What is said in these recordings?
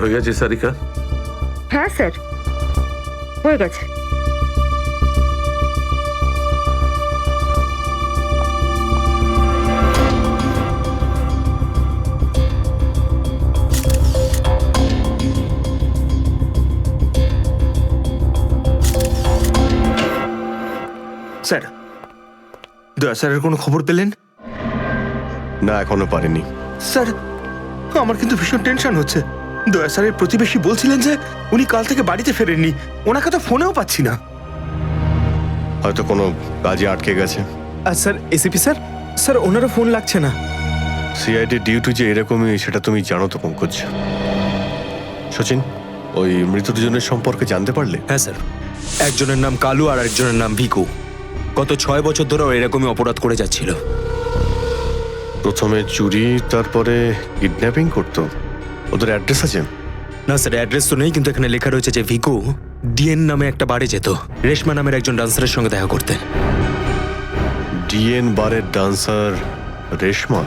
হয়ে গেছে সারিকা? হ্যাঁ স্যার, হয়ে গেছে। স্যার, দয়া স্যারের কোনো খবর পেলেন? না, এখনো পারিনি। স্যার, আমার কিন্তু ভীষণ টেনশন হচ্ছে। দয়া স্যারের প্রতিবেশী বলছিলেন যে উনি কাল থেকে বাড়িতে ফেরেননি। ওনাকে তো ফোনেও পাচ্ছি না। হয়তো কোনো কাজে আটকে গেছে। আর স্যার, এসিপি স্যার, স্যার ওনারও ফোন লাগছে না। সিআইডি ডিউটি যে এরকমই সেটা তুমি জানো তো পঙ্কজ। সচিন, ওই মৃত দুজনের সম্পর্কে জানতে পারলে? হ্যাঁ স্যার, একজনের নাম কালু আর একজনের নাম ভিকু। গত 6 বছর ধরে এরকমই অপরাধ করে যাচ্ছিল। প্রথমে চুরি, তারপরে কিডন্যাপিং করতো। ওদের অ্যাড্রেস আছে? না স্যার, অ্যাড্রেস তো নেই, কিন্তু এখানে লেখা রয়েছে যে ভিকু ডিএন নামে একটা বারে যেত রেশমা নামের একজন ডান্সারের সঙ্গে দেখা করতে। ডিএন বারের ডান্সার রেশমা?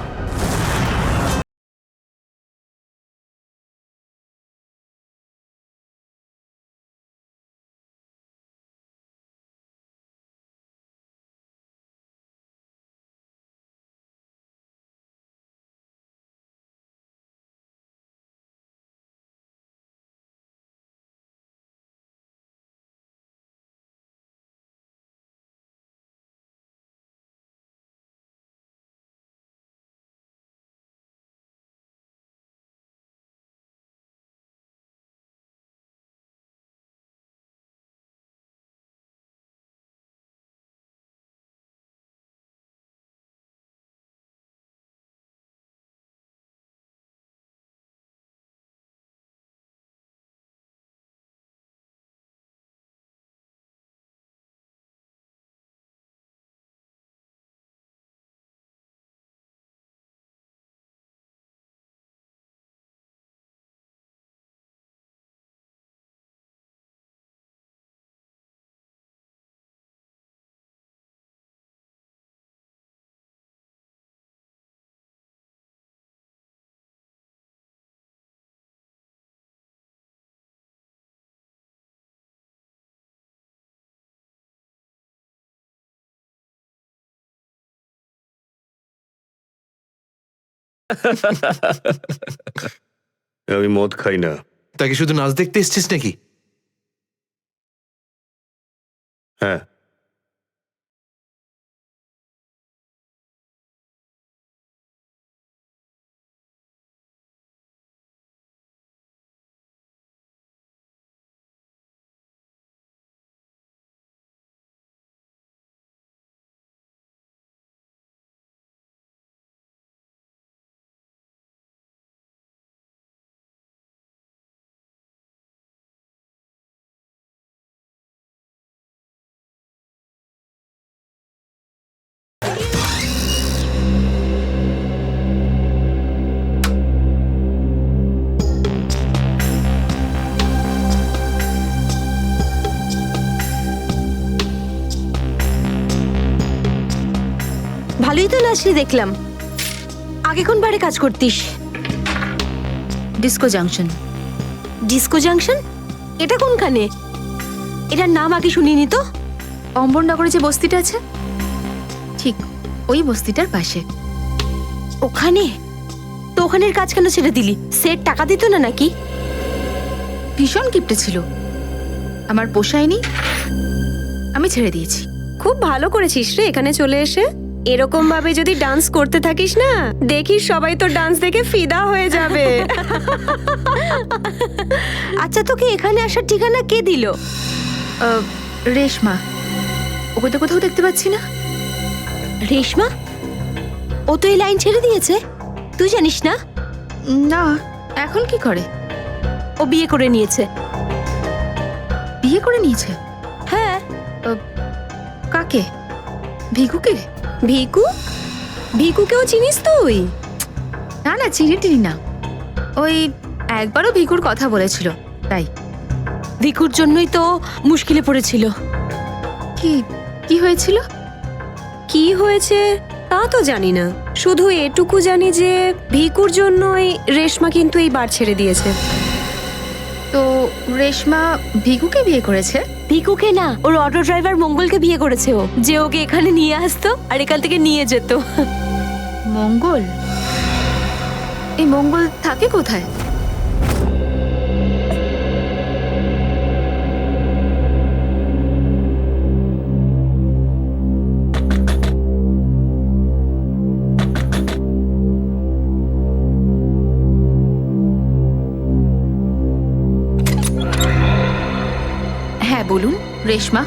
আমি মদ খাই না। তাকে শুধু নাচ দেখতে এসছিস নাকি? হ্যাঁ। ভালোই তো নাচলি দেখলাম। আগে কোন বারে কাজ করতিস? Disco junction. Disco junction? এটা কোনখানে? এটার নাম আগে শুনিনি তো। অম্বরনগরে যে বস্তিটা আছে, ঠিক ওই বস্তিটার পাশে। ওখানে? তো ওখানের কাজ কেন ছেড়ে দিলি? সেট টাকা দিত না নাকি? ভীষণ কিপটে ছিল, আমার পোষায়নি, আমি ছেড়ে দিয়েছি। খুব ভালো করেছিস রে এখানে চলে এসে। এরকম ভাবে যদি ডান্স করতে থাকিস না, দেখিস সবাই তো ডান্স দেখে ফিদা হয়ে যাবে। আচ্ছা, তোকে এখানে আসার ঠিকানা কে দিল? রেশমা, ওকে তো কোথাও দেখতে পাচ্ছি না। রেশমা? ও তো এই লাইন ছেড়ে দিয়েছে, তুই জানিস না? না, এখন কি করে? ও বিয়ে করে নিয়েছে। বিয়ে করে নিয়েছে? হ্যাঁ। কাকে? ভিকুকে? ভিকু? ভিকুকেও চিনিস তুই? না না, চিনি টিনি না। ওই একবারও ভিকুর কথা বলেছিল, তাই। ভিকুর জন্যই তো মুশকিলে পড়েছিল। কি কি হয়েছিল? কি হয়েছে তা তো জানি না, শুধু এটুকু জানি যে ভিকুর জন্যই রেশমা কিন্তু এই বার ছেড়ে দিয়েছে। তো রেশমা ভিকুকে বিয়ে করেছে? ভিকুকে না, ওর অটো ড্রাইভার মঙ্গলকে বিয়ে করেছে ও, যে ওকে এখানে নিয়ে আসতো আর এখান থেকে নিয়ে যেত। মঙ্গল? এই মঙ্গল থাকে কোথায়? হ্যাঁ বলুন। রেশমা?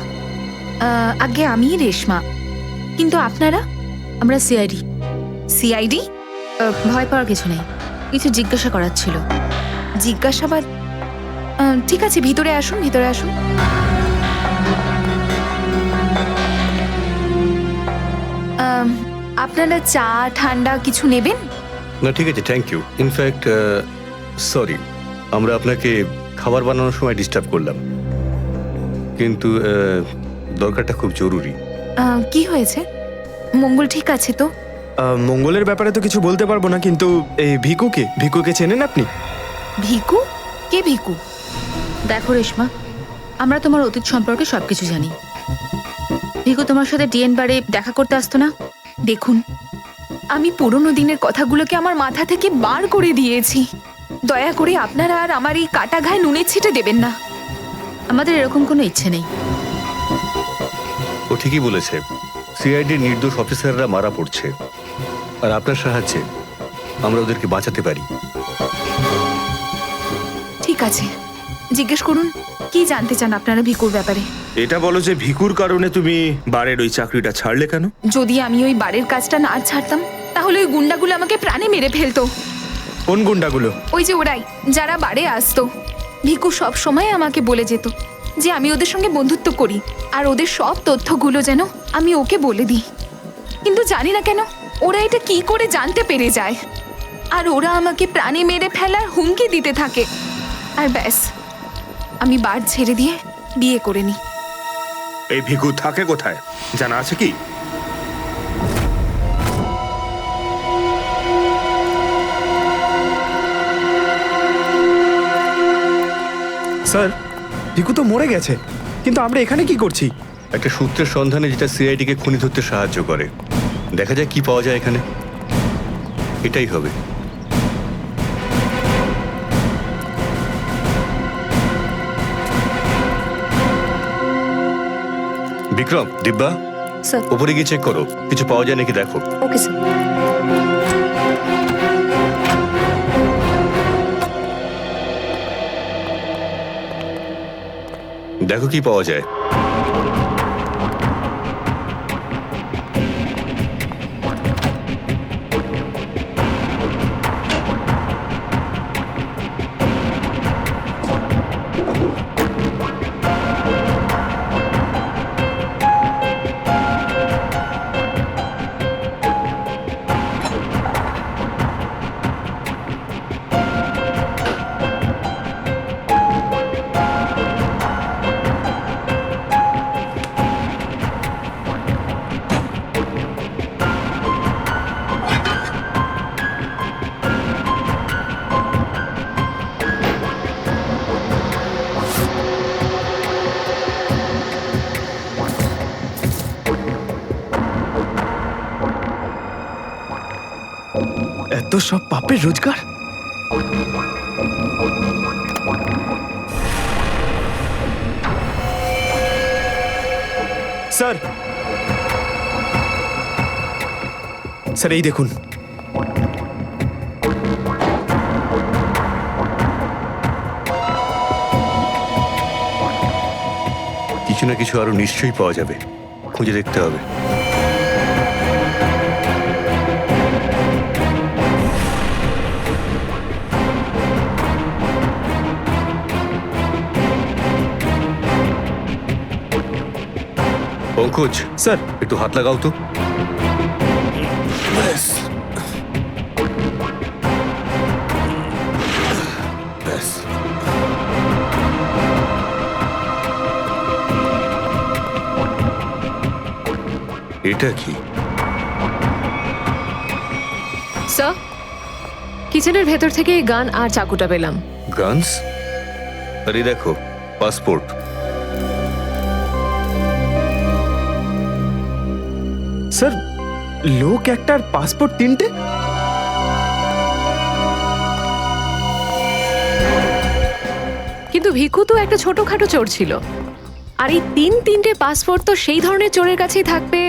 আগে আমি রেশমা, কিন্তু আপনারা? আমরা সিআইডি। সিআইডি? ভয় পাওয়ার কিছু নেই, কিছু জিজ্ঞাসা করার ছিল। জিজ্ঞাসাবাদ? ঠিক আছে, ভিতরে আসুন, ভিতরে আসুন। আপনারা চা ঠান্ডা কিছু নেবেন? না ঠিক আছে, থ্যাংক ইউ। ইনফ্যাক্ট সরি, আমরা আপনাকে খাবার বানানোর সময় ডিস্টার্ব করলাম, কিন্তু দরকারটা খুব জরুরি। কি হয়েছে? মঙ্গল ঠিক আছে তো? মঙ্গলের ব্যাপারে তো কিছু বলতে পারবো না, কিন্তু এই ভিকুকে চেনেন আপনি? ভিকু? কে ভিকু? দেখো রেশমা, আমরা তোমার অতীত সম্পর্কে সবকিছু জানি। ভিকু তোমার সাথে ডিএন বারে দেখা করতে আসতো না? দেখুন, আমি পুরনো দিনের কথাগুলোকে আমার মাথা থেকে বার করে দিয়েছি। দয়া করে আপনারা আর আমার এই কাটা ঘায়ে নুনের ছিটে দেবেন না। আমাদের এরকম কোনো ইচ্ছে নেই। ও ঠিকই বলেছে, সিআইডির নির্দোষ অফিসাররা মারা পড়ছে, আর আপনার সাহায্যে আমরা ওদেরকে বাঁচাতে পারি। ঠিক আছে, জিজ্ঞেস করুন, কি জানতে চান আপনারা ভিকুর ব্যাপারে? এটা বলো যে ভিকুর কারণে তুমি বারের ওই চাকরিটা ছাড়লে কেন? যদি আমি ওই বাড়ির কাজটা না ছাড়তাম, তাহলে ওই গুন্ডাগুলো আমাকে প্রাণে মেরে ফেলতো। কোন গুন্ডাগুলো? ওই যে ওরাই, যারা বাড়ে আসতো। ভিকু সব সময় আমাকে বলে যেত যে আমি ওদের সঙ্গে বন্ধুত্ব করি, আর ওদের সব তথ্যগুলো যেন আমি ওকে বলে দিই। কিন্তু জানি না কেন ওরা এটা কি করে জানতে পেরে যায়, আর ওরা আমাকে প্রাণে মেরে ফেলার হুমকি দিতে থাকে। আর ব্যাস, আমি বার ছেড়ে দিয়ে বিয়ে করে নিই। এই ভিকু থাকে কোথায় জানা আছে কি? স্যার, ভিকু তো মরে গেছে, কিন্তু আমরা এখানে কি করছি? একটা সূত্রের সন্ধানে যেটা সিআইডিকে খুনি ধরতে সাহায্য করে। দেখা যায় কি পাওয়া যায় এখানে, এটাই হবে। বিক্রম, দিব্যা, স্যার। উপরে গিয়ে চেক করো, কিছু পাওয়া যায় নাকি দেখো। Okay sir. দেখো কি পাওয়া যায়। এত সব পাপের রোজগার? স্যার, স্যার এই দেখুন। কিছু না কিছু আরো নিশ্চয়ই পাওয়া যাবে, খুঁজে দেখতে হবে। পঙ্কজ, স্যার, একটু হাত লাগাও তো। এটা কি? স্যার, কিচেনের ভেতর থেকে গান আর চাকুটা পেলাম। গানস? আরে দেখো, পাসপোর্ট। স্যার, লোক একটার পাসপোর্ট তিনটে? কিন্তু ভিকু তো একটা ছোটখাটো চোর ছিল, আর এই তিনটে পাসপোর্ট তো সেই ধরনের চোরের কাছেই থাকবে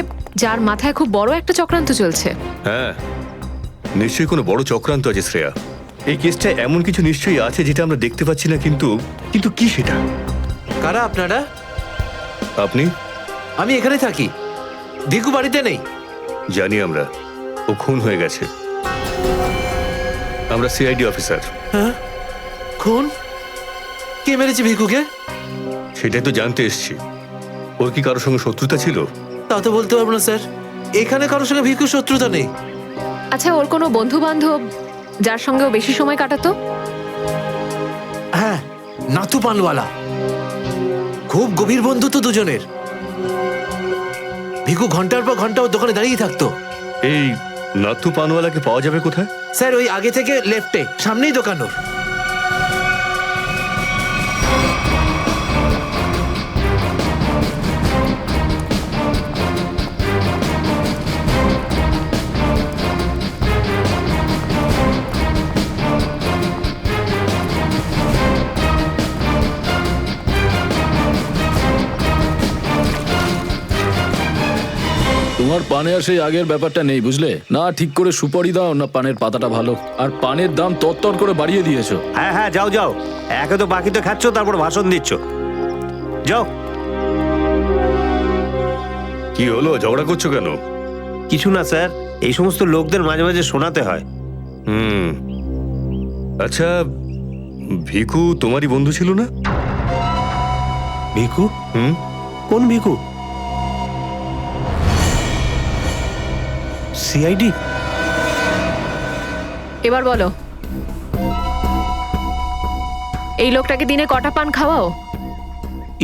যার মাথায় খুব বড় একটা চক্রান্ত চলছে। হ্যাঁ, নিশ্চয়ই কোনো বড় চক্রান্ত আছে শ্রেয়া। এই কেসটা এমন কিছু নিশ্চয়ই আছে যেটা আমরা দেখতে পাচ্ছি না, কিন্তু কিন্তু কি সেটা? কারা আপনারা? আপনি? আমি এখানে থাকি, ভিকু বাড়িতে নেই। জানি আমরা, ও খুন হয়ে গেছে। আমরা সিআইডি অফিসার। হ্যাঁ, খুন? কে মেরেছে ভিকুকে? সেটাই তো জানতে এসছি। ওর কি কারোর সঙ্গে শত্রুতা ছিল? তা তো বলতে পারবো না স্যার, এখানে কারোর সঙ্গে ভিকুর শত্রুতা নেই। আচ্ছা, ওর কোনো বন্ধু বান্ধব যার সঙ্গে ও বেশি সময় কাটাতো? হ্যাঁ, নাথু পানওয়ালা। খুব গভীর বন্ধু তো দুজনের। ভিকু ঘন্টার পর ঘন্টা ওর দোকানে দাঁড়িয়ে থাকতো। এই নাথু পানওয়ালাকে পাওয়া যাবে কোথায়? স্যার, ওই আগে থেকে লেফটে, সামনেই দোকান ওর। তোমার পানে আর সেই আগের ব্যাপারটা নেই, বুঝলে না? ঠিক করে সুপারি দাও না পানের পাতাটা ভালো, আর পানের দাম তরতর করে বাড়িয়ে দিয়েছো। হ্যাঁ হ্যাঁ, যাও যাও, একে তো বাকিতে খাচ্ছ, তারপর ভাষণ দিচ্ছ। যাও। কি হলো, ঝগড়া করছো কেন? কিছু না স্যার, এই সমস্ত লোকদের মাঝে মাঝে শোনাতে হয়। আচ্ছা, ভিকু তোমারই বন্ধু ছিল না? ভিকু? কোন ভিকু? সিআইডি? এবার বলো, এই লোকটাকে দিনে কটা পান খাওয়াও?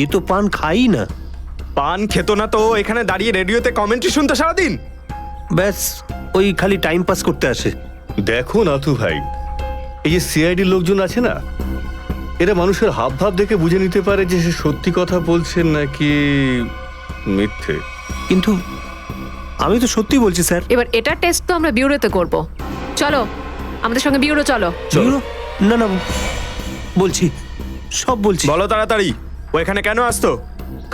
এ তো পান খাই না। পান খেত না তো এখানে দাঁড়িয়ে রেডিওতে কমেন্ট্রি শুনতো সারাদিন। ব্যাস, ওই খালি টাইম পাস করতে আসে। দেখো নাথু ভাই, এই যে সিআইডি লোকজন আছে না, এরা মানুষের হাব ভাব দেখে বুঝে নিতে পারে যে সে সত্যি কথা বলছেন নাকি মিথ্যে। কিন্তু আমি তো সত্যি বলছি স্যার। এবার এটার টেস্ট তো আমরা বিউরোতে করব। চলো আমাদের সঙ্গে বিউরো চলো। চলো। না না, বলছি, সব বলছি। বলো তাড়াতাড়ি, ও এখানে কেন আসতো?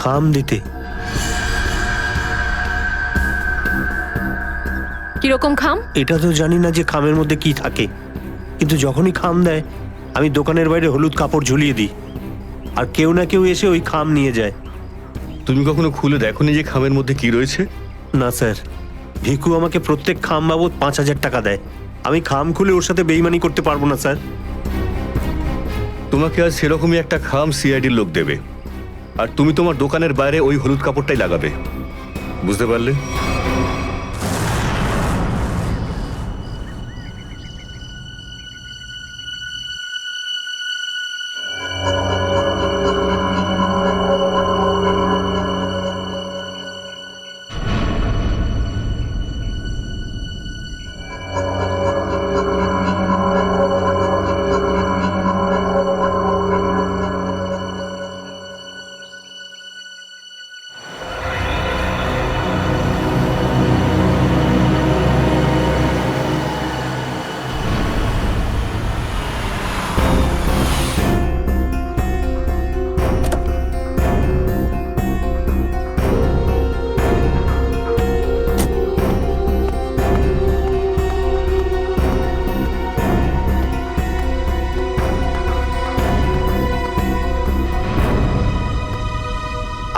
খাম দিতে। কিরকম খাম? এটা তো জানি না যে খামের মধ্যে কি থাকে, কিন্তু যখনই খাম দেয় আমি দোকানের বাইরে হলুদ কাপড় ঝুলিয়ে দিই, আর কেউ না কেউ এসে ওই খাম নিয়ে যায়। তুমি কখনো খুলে দেখোনি যে খামের মধ্যে কি রয়েছে? না স্যার, ভিকু আমাকে প্রত্যেক খাম বাবদ 5,000 টাকা দেয়। আমি খাম খুলে ওর সাথে বেইমানি করতে পারবো না স্যার। তোমাকে আজ সেরকমই একটা খাম সিআইডির লোক দেবে, আর তুমি তোমার দোকানের বাইরে ওই হলুদ কাপড়টাই লাগাবে। বুঝতে পারলে?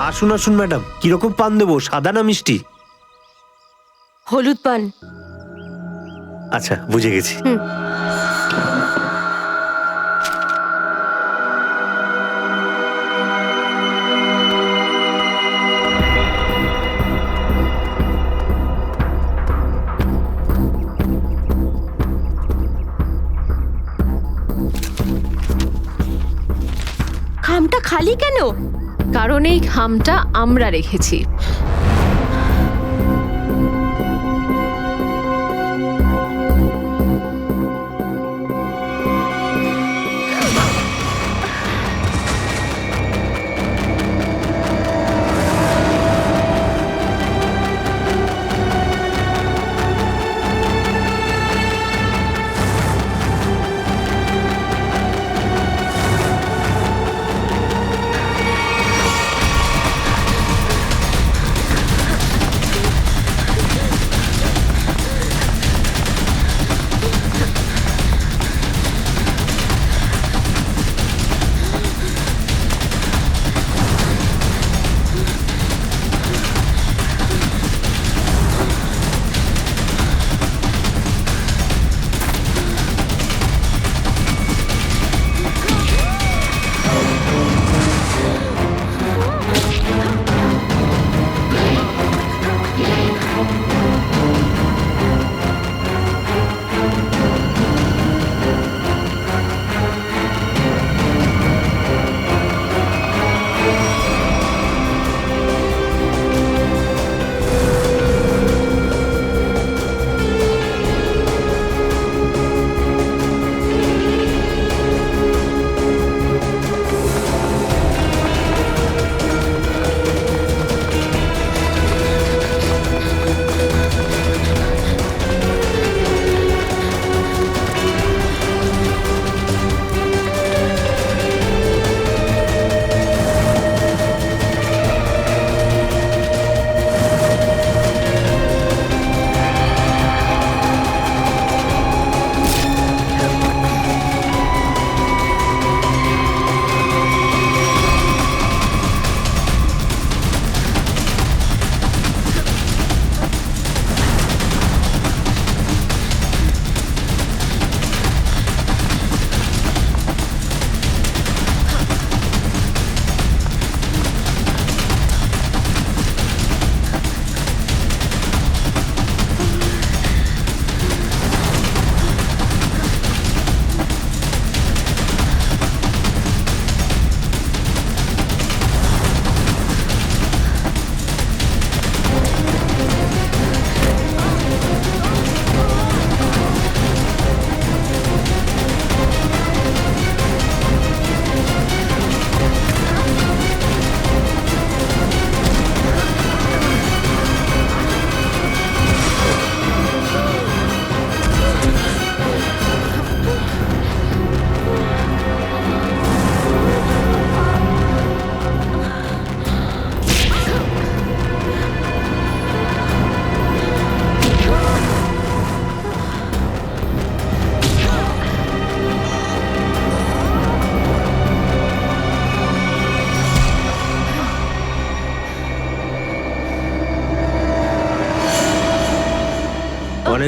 আসুন আসুন ম্যাডাম, কিরকম পান দেবো, সাদা না মিষ্টি? হলুদ পান। আচ্ছা, বুঝে গেছি। খামটা খালি কেন? কারণ এই খামটা আমরা রেখেছি।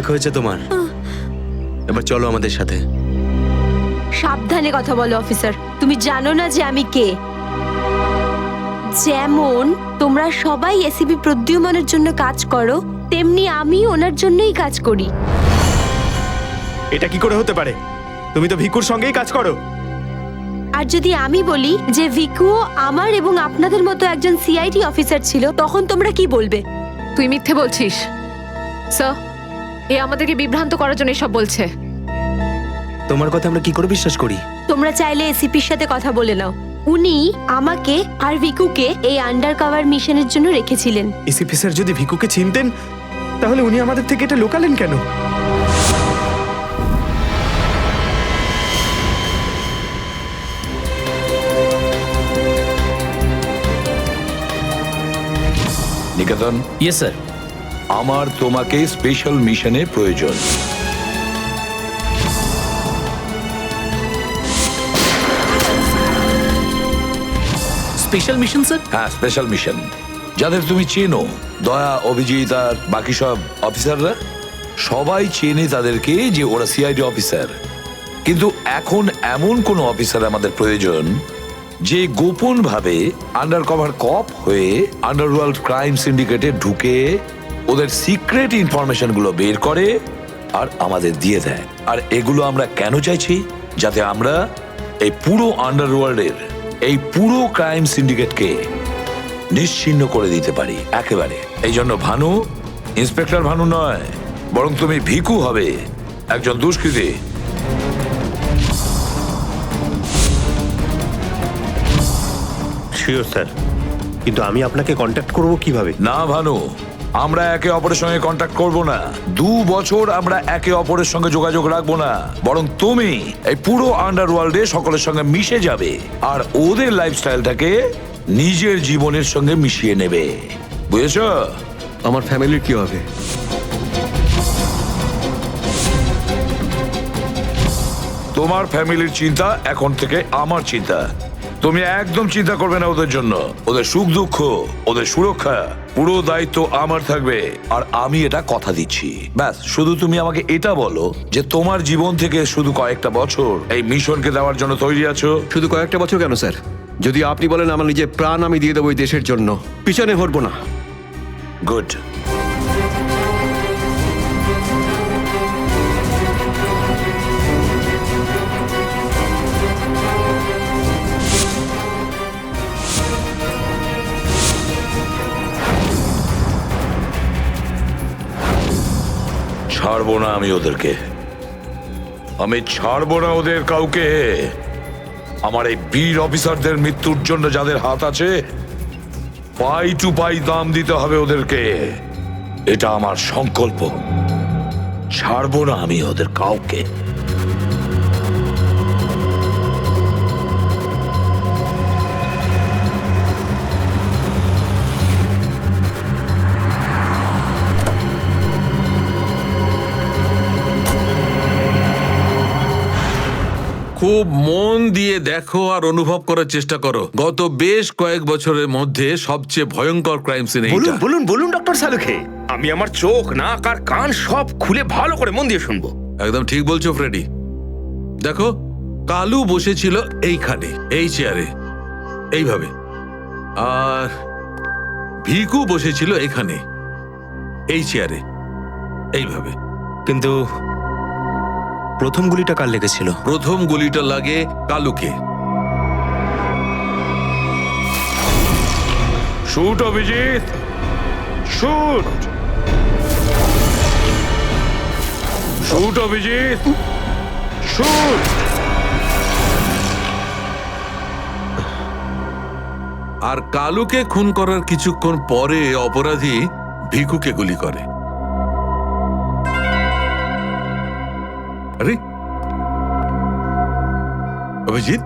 অনেক হয়েছে তোমার, এবার চলো আমাদের সাথে। সাবধানে কথা বলো অফিসার, তুমি জানো না যে আমি কে। যেমন তোমরা সবাই এসিপি প্রদ্যুম্নের জন্য কাজ করো, তেমনি আমি ওনার জন্যই কাজ করি। এটা কি করে হতে পারে? তুমি তো ভিকুর সঙ্গেই কাজ করো। আর যদি আমি বলি যে ভিকুও আমার এবং আপনাদের মতো একজন সিআইডি অফিসার ছিল, তখন তোমরা কি বলবে? তুই মিথ্যে বলছিস স্যার। এ আমাদেরকে বিভ্রান্ত করার জন্য এসব বলছে। তোমার কথা আমরা কি করে বিশ্বাস করি? তোমরা চাইলে এসিপির সাথে কথা বলে নাও। উনি আমাকে আর ভিকুকে এই আন্ডার কভার মিশনের জন্য রেখেছিলেন। এসিপি স্যার যদি ভিকুকে চিনতেন, তাহলে উনি আমাদের থেকে এটা লুকালেন কেন? নিকেতন, ইয়েস স্যার। আমার তোমাকে স্পেশাল মিশনে প্রয়োজন। Special mission sir? হ্যাঁ, স্পেশাল মিশন। যাদের তুমি চেনো, দয়া, অভিজিৎ আর বাকি সব অফিসাররা, সবাই চেনে তাদেরকে যে ওরা সিআইডি অফিসার। কিন্তু এখন এমন কোন অফিসার আমাদের প্রয়োজন যে গোপন ভাবে আন্ডার কভার কপ হয়ে আন্ডারওয়ার্ল্ড ক্রাইম সিন্ডিকেটে ঢুকে ওদের সিক্রেট ইনফরমেশন গুলো বের করে আর আমাদের দিয়ে দেয়। আর এগুলো আমরা কেন চাইছি? যাতে আমরা এই পুরো আন্ডারওয়ার্ল্ডের এই পুরো ক্রাইম সিন্ডিকেটকে নিশ্চিহ্ন করে দিতে পারি একেবারে। এই জন্য ভানু ইন্সপেক্টর ভানু নয়, বরং তুমি ভিকু হবে, একজন দুষ্কৃতী। শিওর স্যার, কিন্তু আমি আপনাকে কন্ট্যাক্ট করব কিভাবে? না ভানু, আমরা একে অপরের সঙ্গে কন্ট্যাক্ট করব না। 2 বছর আমরা একে অপরের সঙ্গে যোগাযোগ রাখবো না, বরং তুমি এই পুরো আন্ডারওয়ার্ল্ডে সকলের সঙ্গে মিশে যাবে আর ওদের লাইফস্টাইলটাকে নিজের জীবনের সঙ্গে মিশিয়ে নেবে। বুঝেছো? আমার ফ্যামিলির কি হবে? তোমার ফ্যামিলির চিন্তা এখন থেকে আমার চিন্তা। তুমি একদম চিন্তা করবে না ওদের জন্য। ওদের সুখ দুঃখ, ওদের সুরক্ষা, পুরো দায়িত্ব আমার থাকবে। আর আমি এটা কথা দিচ্ছি। ব্যাস, শুধু তুমি আমাকে এটা বলো যে তোমার জীবন থেকে শুধু কয়েকটা বছর এই মিশনকে দেওয়ার জন্য তৈরি আছো। শুধু কয়েকটা বছর কেন স্যার? যদি আপনি বলেন আমার নিজের প্রাণ আমি দিয়ে দেবো এই দেশের জন্য, পিছনে হটবো না। গুড। ছাড়বো না আমি ওদেরকে, আমি ছাড়বো না ওদের কাউকে। আমার এই বীর অফিসারদের মৃত্যুর জন্য যাদের হাত আছে, পাই টু পাই দাম দিতে হবে ওদেরকে। এটা আমার সংকল্প। ছাড়বো না আমি ওদের কাউকে। খুব মন দিয়ে দেখো আর অনুভব করার চেষ্টা করো। গত বেশ কয়েক বছরের মধ্যে সবচেয়ে ভয়ঙ্কর ক্রাইম সিন বলুন এইটা। বলুন বলুন ডক্টর সালুখে, আমি আমার চোখ, নাক আর কান সব খুলে ভালো করে মন দিয়ে শুনবো। একদম ঠিক বলছো ফ্রেডি। দেখো, কালু বসেছিল এইখানে, এই চেয়ারে, এইভাবে, আর ভিকু বসেছিল এখানে, এই চেয়ারে, এইভাবে। কিন্তু প্রথম গুলিটা কার লেগেছিল? প্রথম গুলিটা লাগে কালুকে। Shoot Abhijit, shoot. Shoot Abhijit, shoot. আর কালুকে খুন করার কিছুক্ষণ পরে অপরাধী ভিকুকে গুলি করে। আরে অভিজিৎ,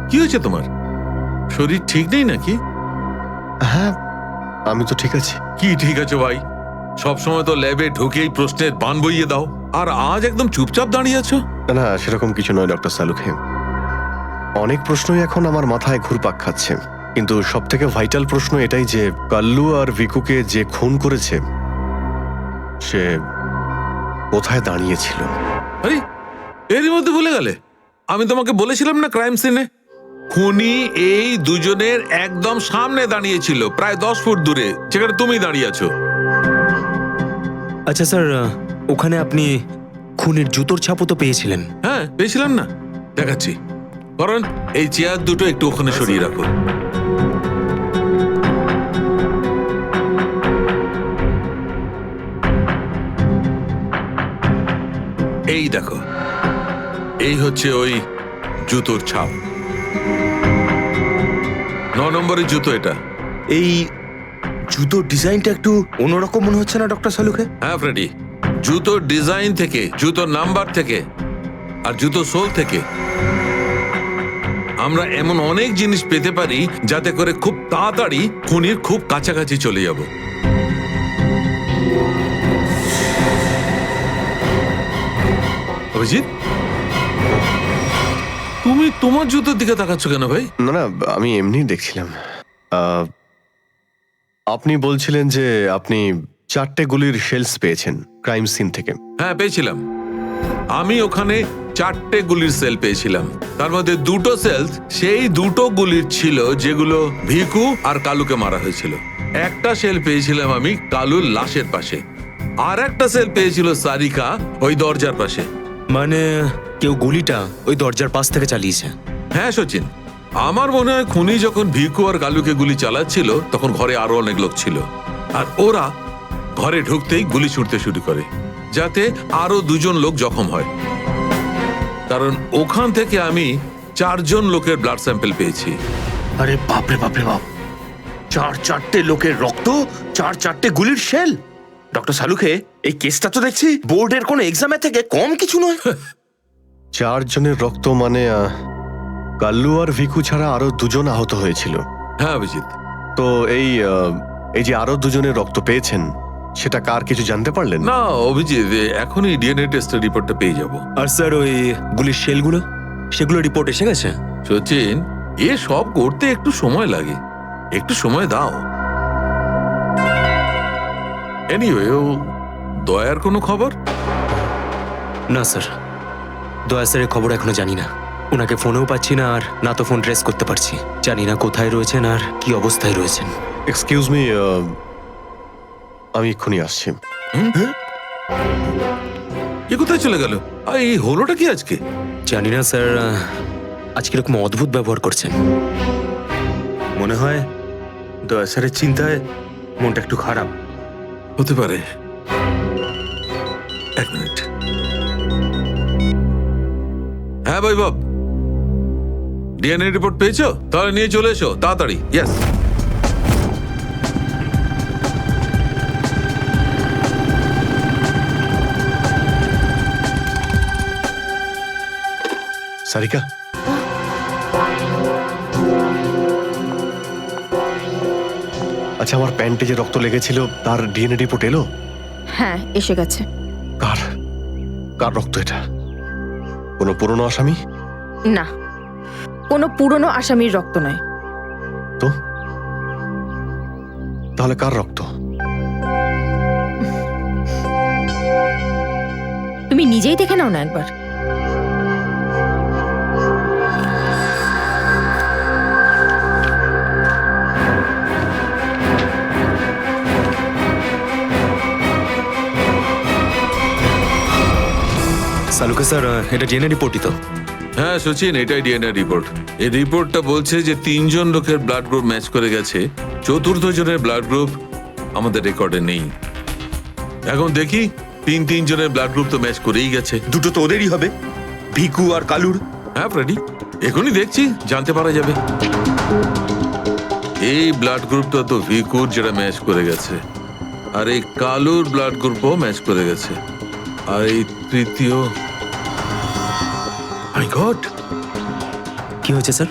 কি হয়েছে তোমার? শরীর ঠিক নেই নাকি? হ্যাঁ, আমি তো ঠিক আছি। কি ঠিক আছে ভাই? সবসময় তো ল্যাবে ঢুকেই প্রশ্নের বান বইয়ে দাও, আর আজ একদম চুপচাপ দাঁড়িয়ে আছো। না, সেরকম কিছু নয় ডক্টর সালুখে। অনেক প্রশ্নই এখন আমার মাথায় ঘুরপাক খাচ্ছে, কিন্তু সব থেকে ভাইটাল প্রশ্ন এটাই যে কাল্লু আর ভিকুকে যে খুন করেছে সে কোথায় দাঁড়িয়েছিল? আরে এরই মধ্যে ভুলে গেলে? আমি তোমাকে বলেছিলাম না ক্রাইম সিনে খুনি এই দুজনের একদম সামনে দাঁড়িয়েছিল, প্রায় 10 ফুট দূরে, যেখানে তুমি দাঁড়িয়ে আছো। আচ্ছা স্যার, ওখানে আপনি খুনের জুতোর ছাপও তো পেয়েছিলেন। হ্যাঁ পেয়েছিলাম না, দেখাচ্ছি। কারণ এই চেয়ার দুটো একটু ওখানে সরিয়ে রাখো। এই দেখো, এই হচ্ছে ওই জুতোর ছাপ। 9 নম্বরের জুতো এটা। এই জুতোর ডিজাইনটা একটু অন্যরকম মনে হচ্ছে না ডক্টর সালুকে? হ্যাঁ ফ্রেডি, জুতোর ডিজাইন থেকে, জুতোর নাম্বার থেকে আর জুতো সোল থেকে আমরা এমন অনেক জিনিস পেতে পারি যাতে করে খুব তাড়াতাড়ি খুনির খুব কাছাকাছি চলে যাব। অভিজিৎ, তুমি তোমার জুতোর দিকে তাকাচ্ছ কেন ভাই? না না, আমি এমনি দেখছিলাম। আপনি বলছিলেন যে আপনি 4টে গুলির শেলস পেয়েছেন ক্রাইম সিন থেকে। হ্যাঁ পেয়েছিলাম। আমি ওখানে 4টে গুলির সেল পেয়েছিলাম। তার মধ্যে 2টো সেলস সেই 2টো গুলির ছিল যেগুলো ভিকু আর কালুকে মারা হয়েছিল। একটা সেল পেয়েছিলাম আমি কালুর লাশের পাশে, আর একটা সেল পেয়েছিল সারিকা ওই দরজার পাশে। মানে কেউ গুলিটা ওই দরজার পাশ থেকে চালিয়েছে? হ্যাঁ সচিন, আমার মনে হয় খুনি যখন ভিকু আর কালুকে গুলি চালাচ্ছিল তখন ঘরে আরো অনেক লোক ছিল, আর ওরা ঘরে ঢুকতেই গুলি ছুটতে শুরু করে যাতে আরো 2জন লোক জখম হয়। কারণ ওখান থেকে আমি 4জন লোকের ব্লাড স্যাম্পল পেয়েছি। আরে বাপরে বাপরে বাপ, 4টে লোকের রক্ত, 4টে গুলির শেল। ডক্টর সালুকে, এই কেসটা তো দেখছি বোর্ডের কোনো এক্সামের থেকে কম কিছু নয়। 4 জনের রক্ত মানে কাল্লু আর ভিকু ছাড়া আরো 2জন আহত হয়েছিল। হ্যাঁ অভিজিৎ। তো এই যে আরো 2জনের রক্ত পেয়েছেন সেটা কার কিছু জানতে পারলেন? না অভিজিৎ, এখনই ডিএনএ টেস্টের রিপোর্টটা পেয়ে যাব। আর স্যার ওই গুলির শেলগুলো, সেগুলো রিপোর্ট এসে গেছে? সচিন, এ সব করতে একটু সময় লাগে, একটু সময় দাও। এনিওয়ে, ও দয়ার কোনো খবর? না স্যার, দয়া স্যারের খবর এখনো জানি না। ওনাকে ফোনেও পাচ্ছি না, আর না তো ফোন ট্রেস করতে পারছি। জানি না কোথায় রয়েছেন আর কি অবস্থায় রয়েছেন। এক্সকিউজ মি, আমি এক্ষুনি আসছি। এ কোথায় চলে গেল? আর এই হলোটা কি আজকে? জানি না স্যার, আজকে এরকম অদ্ভুত ব্যবহার করছেন। মনে হয় দয়া স্যারের চিন্তায় মনটা একটু খারাপ। হতে পারে। 1 মিনিট। হ্যাঁ বৈভব, ডিএনএ রিপোর্ট পেয়েছো? তাহলে নিয়ে চলে এসো তাড়াতাড়ি। ইয়েস। সারিকা, আচ্ছা আমার প্যান্টে যে রক্ত লেগেছিল তার ডিএনএ রিপোর্ট এলো? হ্যাঁ এসে গেছে। কার কার রক্ত এটা? কোনো পুরনো আসামি? না, কোনো পুরনো আসামির রক্ত নয়। তো তাহলে কার রক্ত? তুমি নিজেই দেখে নাও না একবার। সালুকে স্যার, এটা ডিএনএ রিপোর্টই তো? হ্যাঁ সচিন, এটাই ডিএনএ রিপোর্ট। এই রিপোর্টটা বলছে যে 3জন লোকের ব্লাড গ্রুপ ম্যাচ করে গেছে, 4র্থ জনের ব্লাড গ্রুপ আমাদের রেকর্ডে নেই। এখন দেখি 3 জনের ব্লাড গ্রুপ তো ম্যাচ করেই গেছে। 2টো তো ওদেরই হবে, ভিকু আর কালুর। হ্যাঁ ফ্রেডি, এখনই দেখছি, জানতে পারা যাবে। এই ব্লাড গ্রুপটা তো ভিকুর, যেটা ম্যাচ করে গেছে, আর এই কালুর ব্লাড গ্রুপও ম্যাচ করে গেছে, আর এই তৃতীয়। মাই গড, কি হয়েছে স্যার?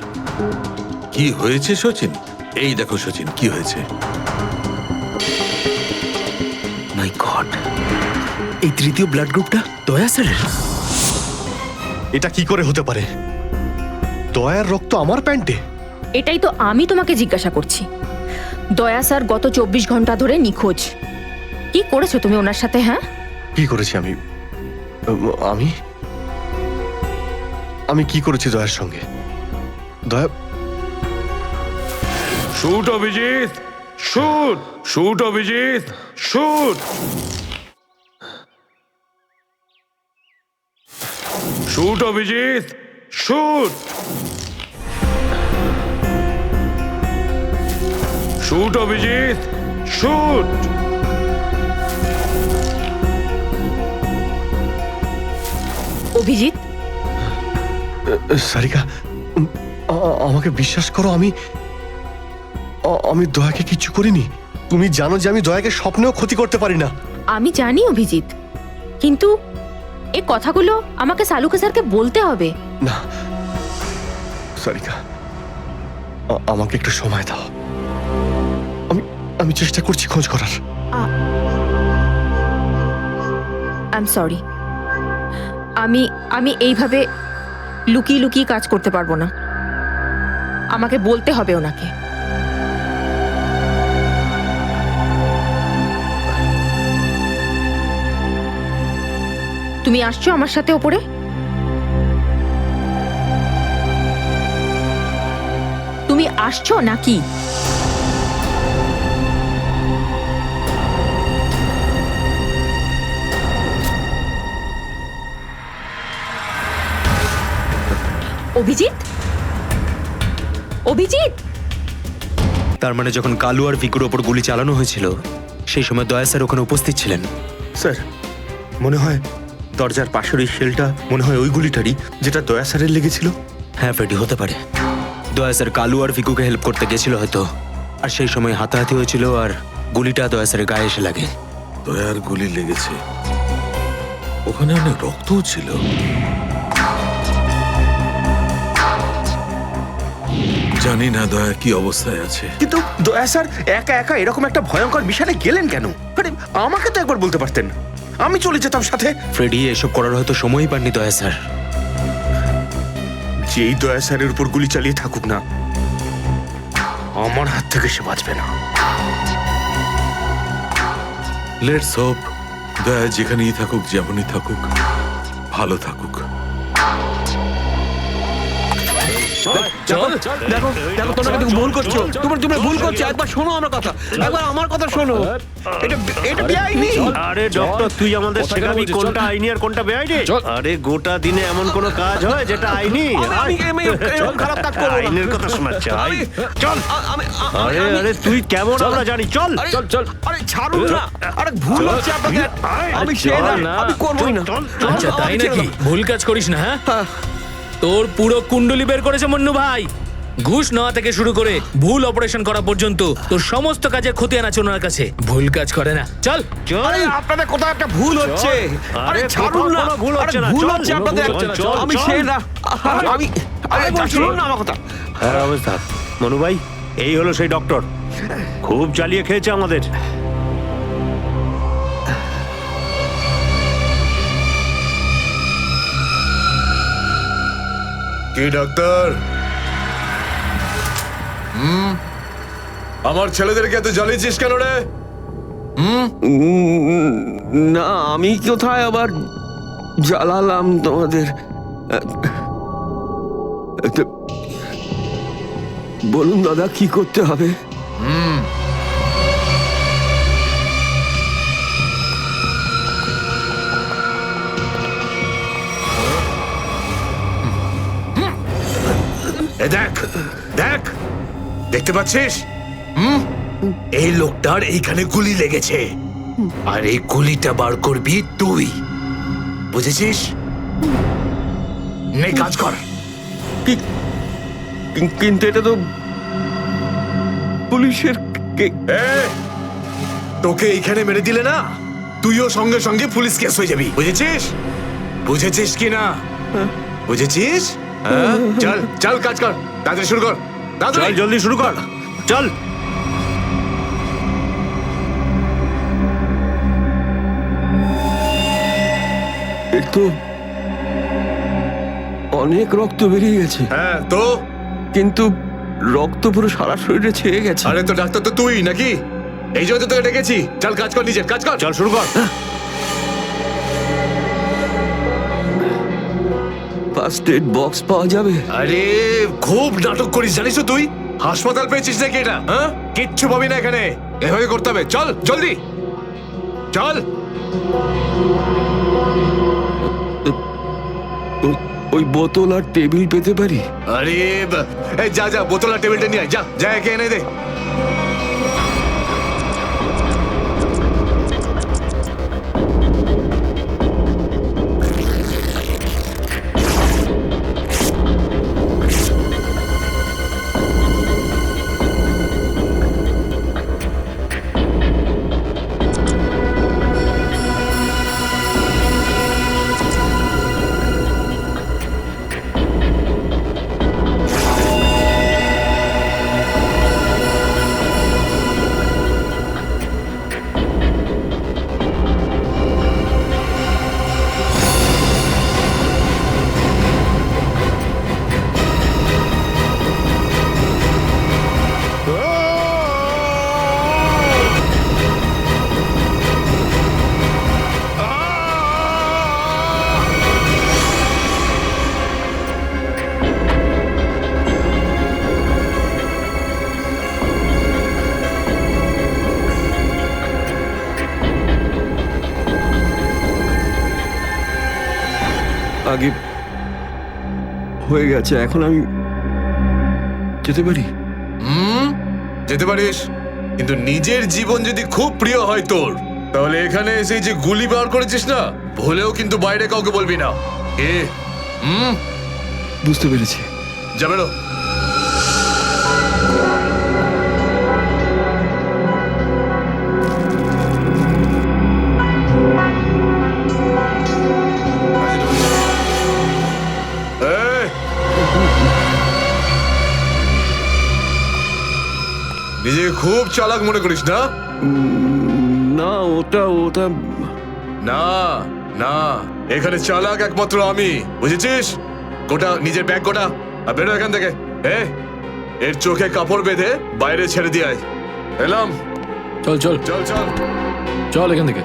কি হয়েছে সচিন? এই দেখো সচিন, কি হয়েছে। মাই গড, এই তৃতীয় ব্লাড গ্রুপটা দয়া স্যারের? এটা কি করে হতে পারে? দয়ার রক্ত আমার প্যান্টে? এটাই তো আমি তোমাকে জিজ্ঞাসা করছি। দয়া স্যার গত 24 ঘন্টা ধরে নিখোঁজ। কি করেছো তুমি ওনার সাথে? হ্যাঁ কি করেছি আমি? আমি আমি কি করেছি দয়ার সঙ্গে? দয়া, shoot Abhijit, shoot, shoot Abhijit, shoot, shoot Abhijit, shoot, shoot Abhijit, shoot. Abhijit, Sarika, আমাকে বিশ্বাস করো, আমি দয়াকে কিচ্ছু করিনি। তুমি জানো যে আমি দয়াকে স্বপ্নেও ক্ষতি করতে পারি না। আমি জানি অভিজিৎ, কিন্তু এই কথাগুলো আমাকে সালুকে স্যারকে বলতে হবে। না সারিকা, আমাকে একটু সময় দাও। আমি চেষ্টা করছি খোঁজ করার। আই এম সরি, আমি এইভাবে লুকিয়ে লুকিয়ে কাজ করতে পারবো না। আমাকে বলতে হবে ওনাকে। তুমি আসছো আমার সাথে ওপরে? তুমি আসছো নাকি? অভিজিৎ, অভিজিৎ, তার মানে যখন কালু আর ভিকুর ওপর গুলি চালানো হয়েছিল সেই সময় দয়া স্যার ওখানে উপস্থিত ছিলেন। স্যার, মনে হয় দরজার পাশের ওই শেলটা মনে হয় ওই গুলিটারই, যেটা দয়া স্যারের লেগেছিল। হ্যাঁ ফ্রেডি, হতে পারে। দয়া স্যার কালু আর ভিকুকে হেল্প করতে গেছিল হয়তো, আর সেই সময় হাতাহাতি হয়েছিল আর গুলিটা দয়া স্যারের গায়ে এসে লাগে। দয়ার গুলি লেগেছে, ওখানে অনেক রক্তও ছিল। জানি না দয়া কি অবস্থায় আছে। কিন্তু দয়া স্যার একা একা এরকম একটা ভয়ঙ্কর মিশনে গেলেন কেন? আরে আমাকে তো একবার বলতে পারতেন, আমি চলে যেতাম সাথে। ফ্রেডি, এসব করার হয়তো সময়ই পাননি দয়া স্যার। যেই দয়া স্যারের উপর গুলি চালিয়ে থাকুক না, আমার হাত থেকে সে বাঁচবে না। লেটস হোপ দয়া যেখানেই থাকুক, যেমনই থাকুক, ভালো থাকুক। দেখো দেখো, তোমরা কিন্তু ভুল করছো। তোমরা ভুল করছো। একবার শোনো আমার কথা, একবার আমার কথা শোনো। এটা বেআইনি। আরে ডক্টর, তুই আমাদের শেখাবি কোনটা আইনি আর কোনটা বেআইনি? আরে গোটা দিনে এমন কোনো কাজ হয় যেটা আইনি? এরকম খারাপ কাজ করবো না। আইনের কথা শোনাচ্ছে। চল। আরে আরে তুই কেমন আমরা জানি। চল চল চল। আরে ছাড়ুন না। আরে ভুল হচ্ছে আপনাদের। আমি সেই না, আমি করবই না। আচ্ছা তাই নাকি? ভুল কাজ করিস না। হ্যাঁ, তোর পুরো কুণ্ডলি বের করেছে মন্নু ভাই। ঘুষ নেওয়া থেকে শুরু করে ভুল অপারেশন করা পর্যন্ত তোর সমস্ত কাজের খতিয়ান আছে ওনার কাছে। ভুল কাজ করে না। চল। আরে আপনাদের কোথাও একটা ভুল হচ্ছে। আরে ছাড়ুন না। ভুল হচ্ছে না। ভুল হচ্ছে আপনাদের। আমি সেই না। আমি আরে শুনুন না আমার কথা। হ্যাঁ অবস্থা মনু ভাই, এই হলো সেই ডক্টর, খুব জ্বালিয়ে খেয়েছে আমাদের। কি ডাক্তার? আমার ছেলেদেরকে এত জ্বালিয়েছিস কেন রে? না, আমি কোথায় আবার জ্বালালাম তোমাদের? বলুন দাদা, কি করতে হবে? দেখ দেখ, দেখতে পাচ্ছিস? এই লোকটার এইখানে গুলি লেগেছে, আর এই গুলিটা বার করবি তুই, বুঝেছিস? নে কাজ কর। কিন্তু এটা তো পুলিশের। তোকে এইখানে মেরে দিলে না, তুইও সঙ্গে সঙ্গে পুলিশ কেস হয়ে যাবি, বুঝেছিস? বুঝেছিস কি না? বুঝেছিস? চল চল, কাজ কর, তাড়াতাড়ি শুরু কর। চল জলদি শুরু কর, চল। তো অনেক রক্ত বেরিয়ে গেছে। হ্যাঁ তো, কিন্তু রক্ত পুরো সারা শরীরে ছেয়ে গেছে। আরে তো ডাক্তার তো তুই নাকি? এই জন্য তো তোকে ডেকেছি। চল কাজ কর, নিজের কাজ কর। চল শুরু কর। ফার্স্ট এড বক্স পাওয়া যাবে? আরে খুব নাটক করিস জানিস তো তুই? হাসপাতাল পেয়েছিস নাকি এটা? হ্যাঁ, কিচ্ছু পাবি না এখানে। এভাবে করতে হবে। চল জলদি চল। ওই বোতল আর টেবিল পেতে পারি? আরে এই যা যা, বোতল আর টেবিলটা নিয়ে আয়, যা যা, একে এনে দে। আগে হয়ে গেছে, এখন আমি যেতে পারি? যেতে পারিস, কিন্তু নিজের জীবন যদি খুব প্রিয় হয় তোর, তাহলে এখানে এসে যে গুলি বার করেছিস না, ভুলেও কিন্তু বাইরে কাউকে বলবি না। বুঝতে পেরেছি। যা বেরো। নিজেকে খুব চালাক মনে করিস না? না, ওটা না না, এখানে চালাক একমাত্র আমি, বুঝেছিস? গোটা নিজের ব্যাগ গোটা, আর বেরো এখান থেকে। এর চোখে কাপড় বেঁধে বাইরে ছেড়ে দিয়ে আয়। এলাম। চল চল চল চল চল এখান থেকে।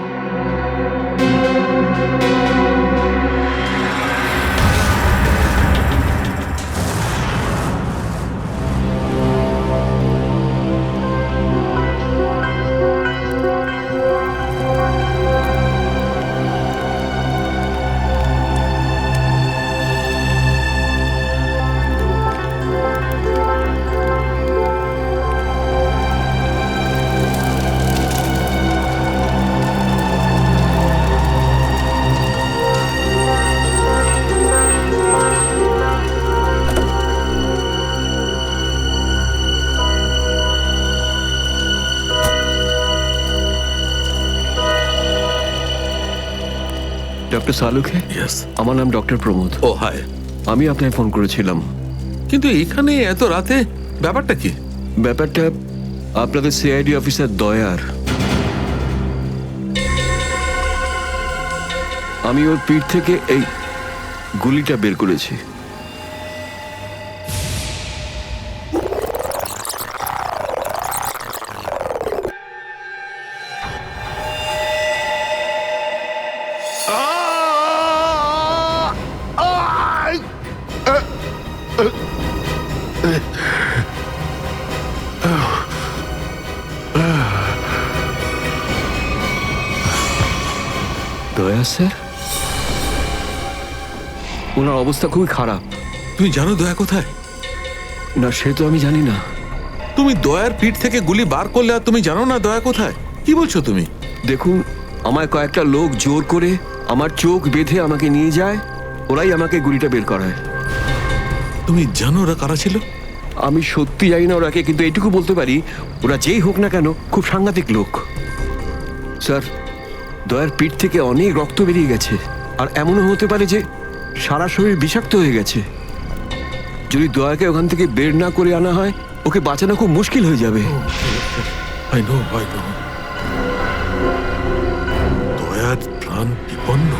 ডক্টর সালুখে? ইয়েস। আমার নাম ডক্টর প্রমোদ। ও হাই। আমি আপনাকে ফোন করেছিলাম। কিন্তু এখানে এত রাতে ব্যাপারটা কি? ব্যাপারটা আপনাদের সিআইডি অফিসার দয়ার। আমি ওর পিঠ থেকে এই গুলিটা বের করেছি। দয়া স্যার, ওনার অবস্থা খুবই খারাপ। তুমি জানো দয়া কোথায়? না, সে তো আমি জানি না। তুমি দয়ার পিঠ থেকে গুলি বার করলে আর তুমি জানো না দয়া কোথায়? কি বলছো তুমি? দেখুন, আমায় কয়েকটা লোক জোর করে আমার চোখ বেঁধে আমাকে নিয়ে যায়, ওরাই আমাকে গুলিটা বের করায়। তুমি জানো ওরা কারা ছিল? আমি সত্যি জানি না ওরাকে, কিন্তু এইটুকু বলতে পারি ওরা যেই হোক না কেন খুব সাংঘাতিক লোক। স্যার, দয়ার পিঠ থেকে অনেক রক্ত বেরিয়ে গেছে, আর এমনও হতে পারে যে সারা শরীর বিষাক্ত হয়ে গেছে। যদি দয়াকে ওখান থেকে বের না করে আনা হয়, ওকে বাঁচানো খুব মুশকিল হয়ে যাবে। I know. দয়ার প্রাণ বিপন্ন।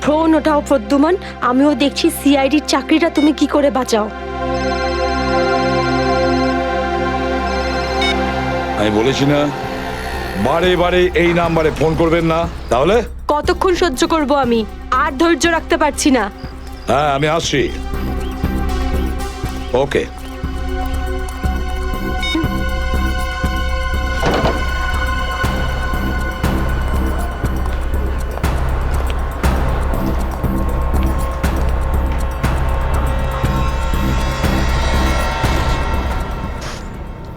ফোন ওঠাও প্রদ্যুমান, আমিও দেখছি সিআইডির চাকরিটা তুমি কি করে বাঁচাও। আমি বলেছি না বারে বারে এই নাম্বারে ফোন করবেন না, তাহলে? কতক্ষণ সহ্য করব আমি? আর ধৈর্য রাখতে পারছি না। হ্যাঁ, আমি আসছি। ওকে।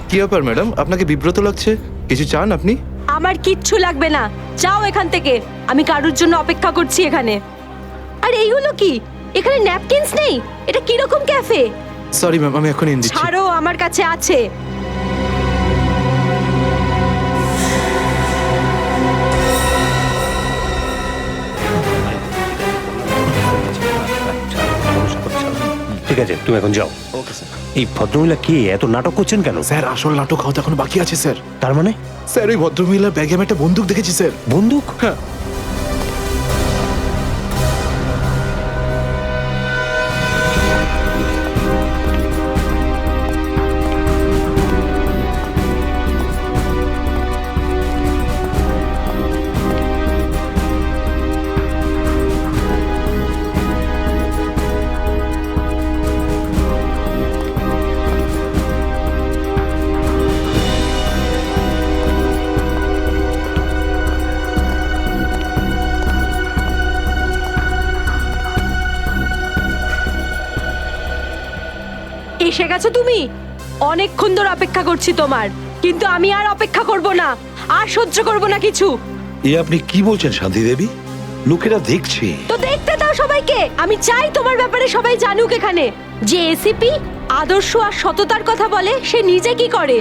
কি ব্যাপার ম্যাডাম, আপনাকে বিব্রত লাগছে? কিছু চান আপনি? আমার কিচ্ছু লাগবে না, যাও এখান থেকে। আমি কারোর জন্য অপেক্ষা করছি এখানে। আর এইগুলো কি? এখানে ন্যাপকিনস নেই? এটা কি রকম ক্যাফে? সরি ম্যাম, আমি এখন এনে দিচ্ছি। ছাড়ো, আমার কাছে আছে। ঠিক আছে, তুমি এখন যাও। এই ভদ্রমহিলা কে? এত নাটক করছেন কেন? স্যার, আসল নাটক হওয়া তো এখন বাকি আছে স্যার। তার মানে? স্যার, ওই ভদ্রমহিলার ব্যাগে আমি একটা বন্দুক দেখেছি স্যার। বন্দুক? হ্যাঁ। এসে গেছো তুমি? অনেকক্ষণ ধরে অপেক্ষা করছি তোমার, কিন্তু আমি আর অপেক্ষা করব না, আর সহ্য করব না কিছু। এ আপনি কি বলছেন শান্তি দেবী? লোকেরা দেখছে। তো দেখতে দাও সবাইকে। আমি চাই তোমার ব্যাপারে সবাই জানুক এখানে। যে এসিপি আদর্শ আর সততার কথা বলে, সে নিজে কি করে?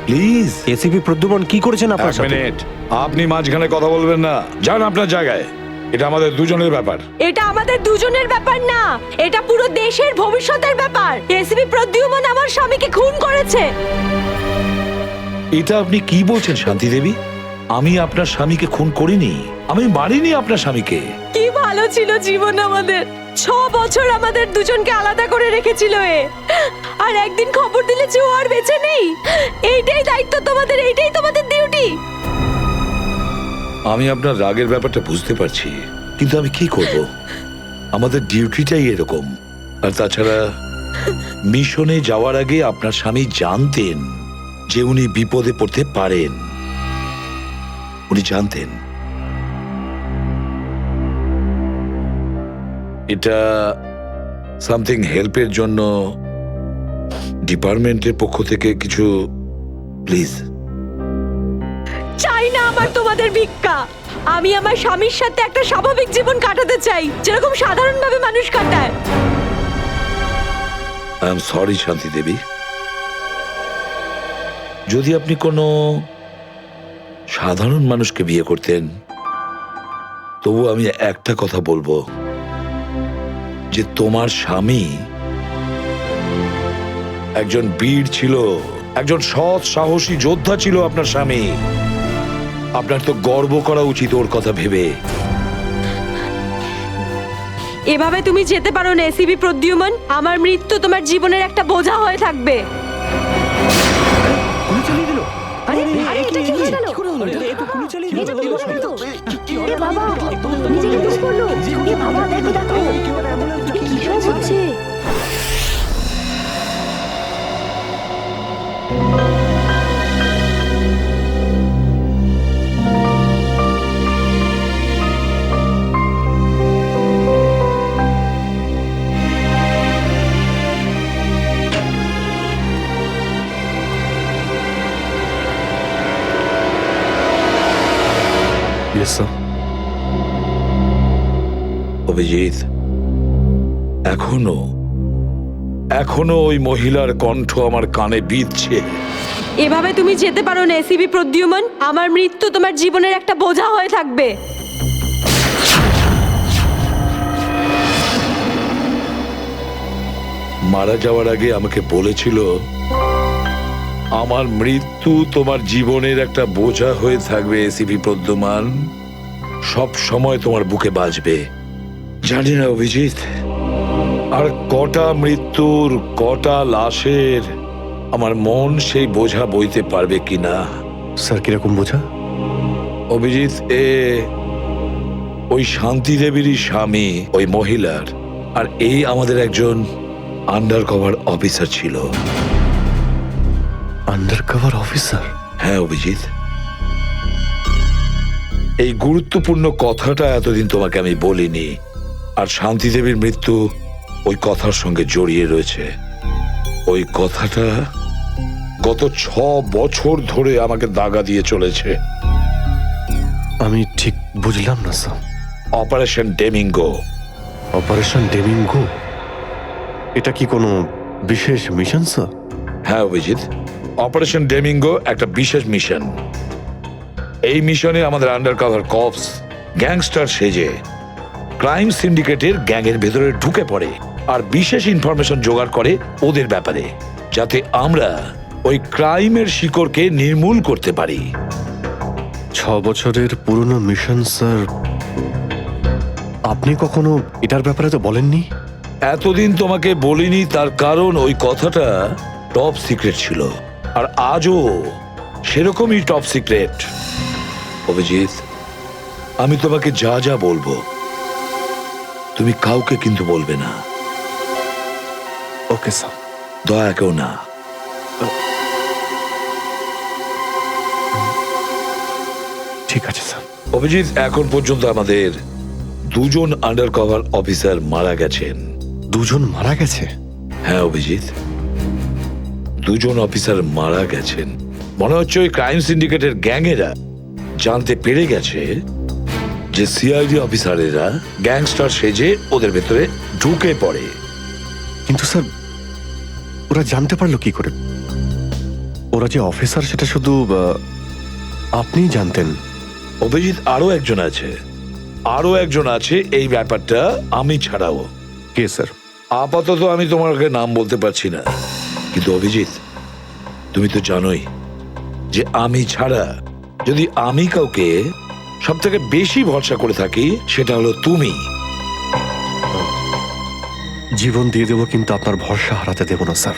প্লিজ। এসিপি প্রদ্যুমন কি করেছেন আপনার এক সাথে? মিনিট, আপনি মাঝখানে কথা বলবেন না। যান আপনার জায়গায়। এটা আমাদের দুজনের ব্যাপার। এটা আমাদের দুজনের ব্যাপার না, এটা পুরো দেশের ভবিষ্যতের ব্যাপার। এসিপি প্রদ্যুমন আমার স্বামীকে খুন করেছে। এটা আপনি কি বলছেন শান্তি দেবী? আমি আপনার স্বামীকে খুন করিনি, আমি মারিনি আপনার স্বামীকে। কি ভালো ছিল জীবন আমাদের। 6 বছর আমাদের দুজনকে আলাদা করে রেখেছিল এ, আর একদিন খবর দিলে যে ও আর বেঁচে নেই। এইটাই দায়িত্ব তোমাদের, এইটাই তোমাদের ডিউটি। আমি আপনার রাগের ব্যাপারটা বুঝতে পারছি, কিন্তু আমি কি করব? আমাদের ডিউটিটাই এরকম। আর তাছাড়া মিশনে যাওয়ার আগে আপনার স্বামী জানতেন যে উনি বিপদে পড়তে পারেন। উনি জানতেন। এটা সামথিং হেল্পের জন্য ডিপার্টমেন্টের পক্ষ থেকে কিছু, প্লিজ। চাই না আমার তোমাদের ভিক্ষা। আমি আমার স্বামীর সাথে একটা স্বাভাবিক জীবন কাটাতে চাই, যেরকম সাধারণভাবে মানুষ কাটায়। আই এম সরি শান্তি দেবী। যদি আপনি কোনো সাধারণ মানুষকে বিয়ে করতেন, তবু আমি একটা কথা বলবো, যে তোমার স্বামী একজন বীর ছিল, একজন সৎ সাহসী যোদ্ধা ছিল আপনার স্বামী। আপনার তো গর্ব করা উচিত ওর কথা ভেবে। এভাবে তুমি যেতে পারো না এসিপি প্রদ্যুমন। আমার মৃত্যু তোমার জীবনের একটা বোঝা হয়ে থাকবে। অভিজিৎ, এখনো ওই মহিলার কণ্ঠ আমার কানে বিঁধছে। এভাবে তুমি যেতে পারো না এসিপি প্রদ্যুমন। আমার মৃত্যু তোমার জীবনের একটা বোঝা হয়ে থাকবে। মারা যাওয়ার আগে আমাকে বলেছিল, আমার মৃত্যু তোমার জীবনের একটা বোঝা হয়ে থাকবে এসিপি প্রদ্যুমান, সব সময় তোমার বুকে বাজবে। জানি না অভিজিৎ, আর কটা মৃত্যুর, কটা লাশের আমার মন সেই বোঝা বইতে পারবে কিনা। স্যার কিরকম বোঝা? অভিজিৎ, ওই শান্তি দেবীরই স্বামী ওই মহিলার, আর এই আমাদের একজন আন্ডার কভার অফিসার ছিল। Under cover officer? হ্যাঁ অভিজিৎ, এই গুরুত্বপূর্ণ কথাটা এতদিন তোমাকে আমি বলিনি, আর শান্তি দেবীর মৃত্যু ওই কথার সঙ্গে জড়িয়ে রয়েছে। ওই কথাটা গত 6 বছর ধরে আমাকে দাগা দিয়ে চলেছে। আমি ঠিক বুঝলাম না স্যার। অপারেশন ডেমিঙ্গো। অপারেশন ডেমিঙ্গো? এটা কি কোনো বিশেষ মিশন স্যার? হ্যাঁ অভিজিৎ, অপারেশন ডেমিঙ্গো একটা বিশেষ মিশন। এই মিশনে আমাদের আন্ডার কভার কপস গ্যাংস্টার সেজে ক্রাইম সিন্ডিকেটের গ্যাংয়ের ভেতরে ঢুকে পড়ে আর বিশেষ ইনফরমেশন জোগাড় করে ওদের ব্যাপারে, যাতে আমরা ওই ক্রাইমের শিকড়কে নির্মূল করতে পারি। 6 বছরের পুরনো মিশন স্যার। আপনি কখনো এটার ব্যাপারে তো বলেননি। এতদিন তোমাকে বলিনি তার কারণ ওই কথাটা টপ সিক্রেট ছিল, আর আজও সেরকমই টপ সিক্রেট। অভিজিৎ, আমি তোমাকে যা যা বলবো তুমি কাউকে কিন্তু বলবে না। Okay sir. দয়া কেউ না। ঠিক আছে স্যার। অভিজিৎ, এখন পর্যন্ত আমাদের 2 জন আন্ডার কভার অফিসার মারা গেছেন। 2 জন মারা গেছে? হ্যাঁ অভিজিৎ, 2 জন অফিসার মারা গেছেন। মনে হচ্ছে ওই ক্রাইম সিন্ডিকেটের গ্যাংয়েরা জানতে পেরে গেছে যে সিআইডি অফিসারেরা গ্যাংস্টার সেজে ওদের ভেতরে ঢুকে পড়ে। কিন্তু স্যার, ওরা জানতে পারলো কি করে? ওরা যে অফিসার সেটা শুধু আপনিই জানতেন। অভিজিৎ, আরো একজন আছে এই ব্যাপারটা আমি ছাড়াও। কে স্যার? আপাতত আমি তোমাকে নাম বলতে পারছি না, কিন্তু অভিজিৎ তুমি তো জানোই যে আমি ছাড়া যদি আমি কাউকে সব থেকে বেশি ভরসা করে থাকি সেটা হলো তুমি। জীবন দিয়ে দেবো, কিন্তু আপনার ভরসা হারাতে দেব না স্যার।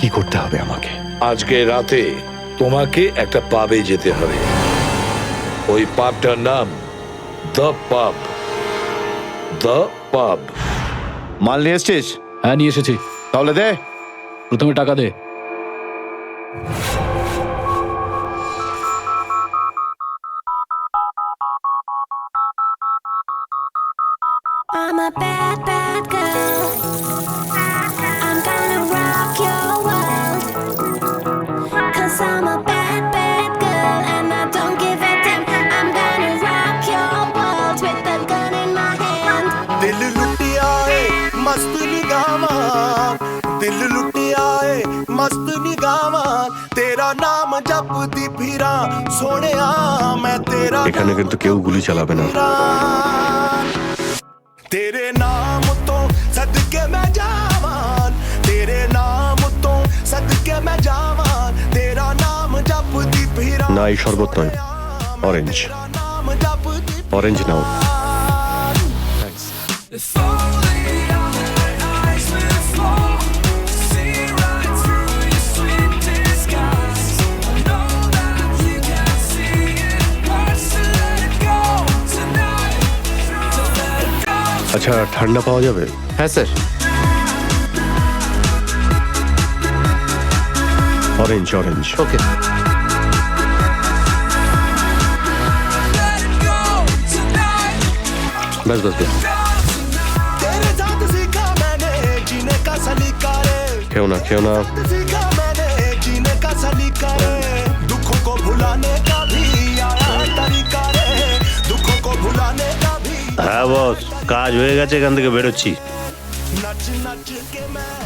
কি করতে হবে আমাকে? আজকে রাতে তোমাকে একটা পাবে যেতে হবে। ওই পাবটার নাম দ্য পাব। দ্য পাব। মাল নিয়ে এসছিস? হ্যাঁ নিয়ে এসেছি। তাহলে দে। প্রথমে টাকা দে। I'm a bad, bad girl. I'm gonna rock your world. 'Cause I'm a bad, bad girl and I don't give a damn. I'm gonna rock your world with a gun in my hand. दिल लुटिया है मस्त निगामा, दिल लुटिया है मस्त निगामा, तेरा नाम जपदी फिरा सोनिया मैं तेरा। এখানে কিন্তু কেউ গুলি চালাবে না। तेरे नाम तो सदके मैं जावान, तेरे नाम तो सदके मैं जावान, तेरा नाम जपदी फिरा। না, এই শরবত নয়, অরেঞ্জ। অরেঞ্জ নাও। আচ্ছা, ঠান্ডা পাওয়া যাবে? হ্যাঁ স্যার। Orange orange. ওকে। बस बस बस। तेरे साथ सीखा मैंने जीने का सलीका रे, खेओ ना सीखा मैंने जीने का सलीका रे, दुखों को भुलाने का भी आया है तरीका रे, दुखों को भुलाने का भी। হ্যাঁ বস, কাজ হয়ে গেছে, এখান থেকে বেরোচ্ছি। नच नच के मैं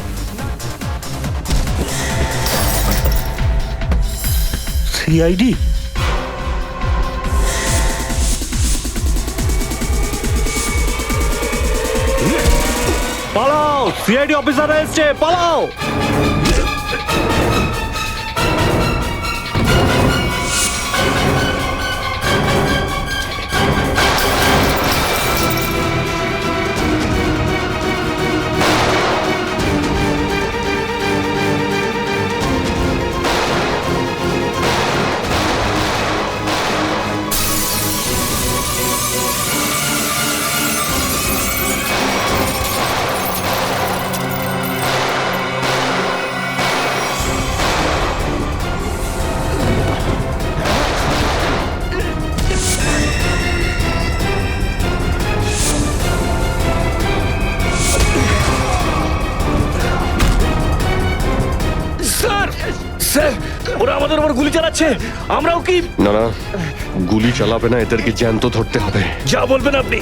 সিআইডি? পালাও, সিআইডি অফিসার এসছে, পালাও। আমাদের উপর গুলি চালাচ্ছে, আমরাও কি? না না, গুলি চালাবে না, এদেরকে জ্যান্ত ধরতে হবে। যা বলবেন আপনি।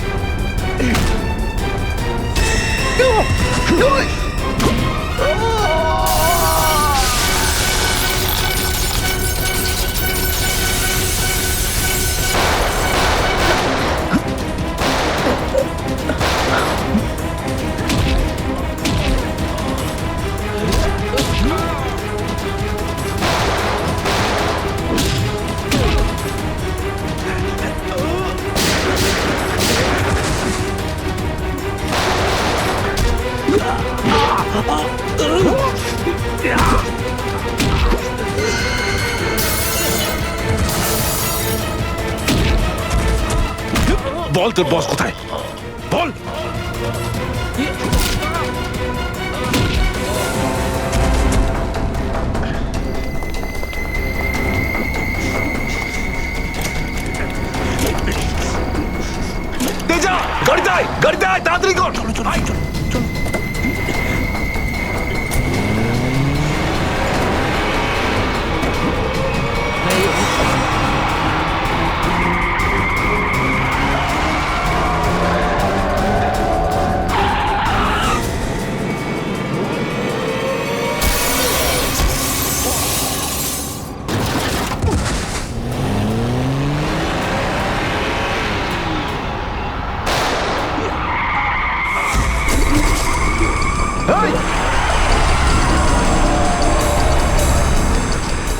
বল তোর বস কোথায়, বল। তেজা, গাড়িতে আয়, গাড়িতে আয়, তাড়াতাড়ি কর। চলো চলো চলো।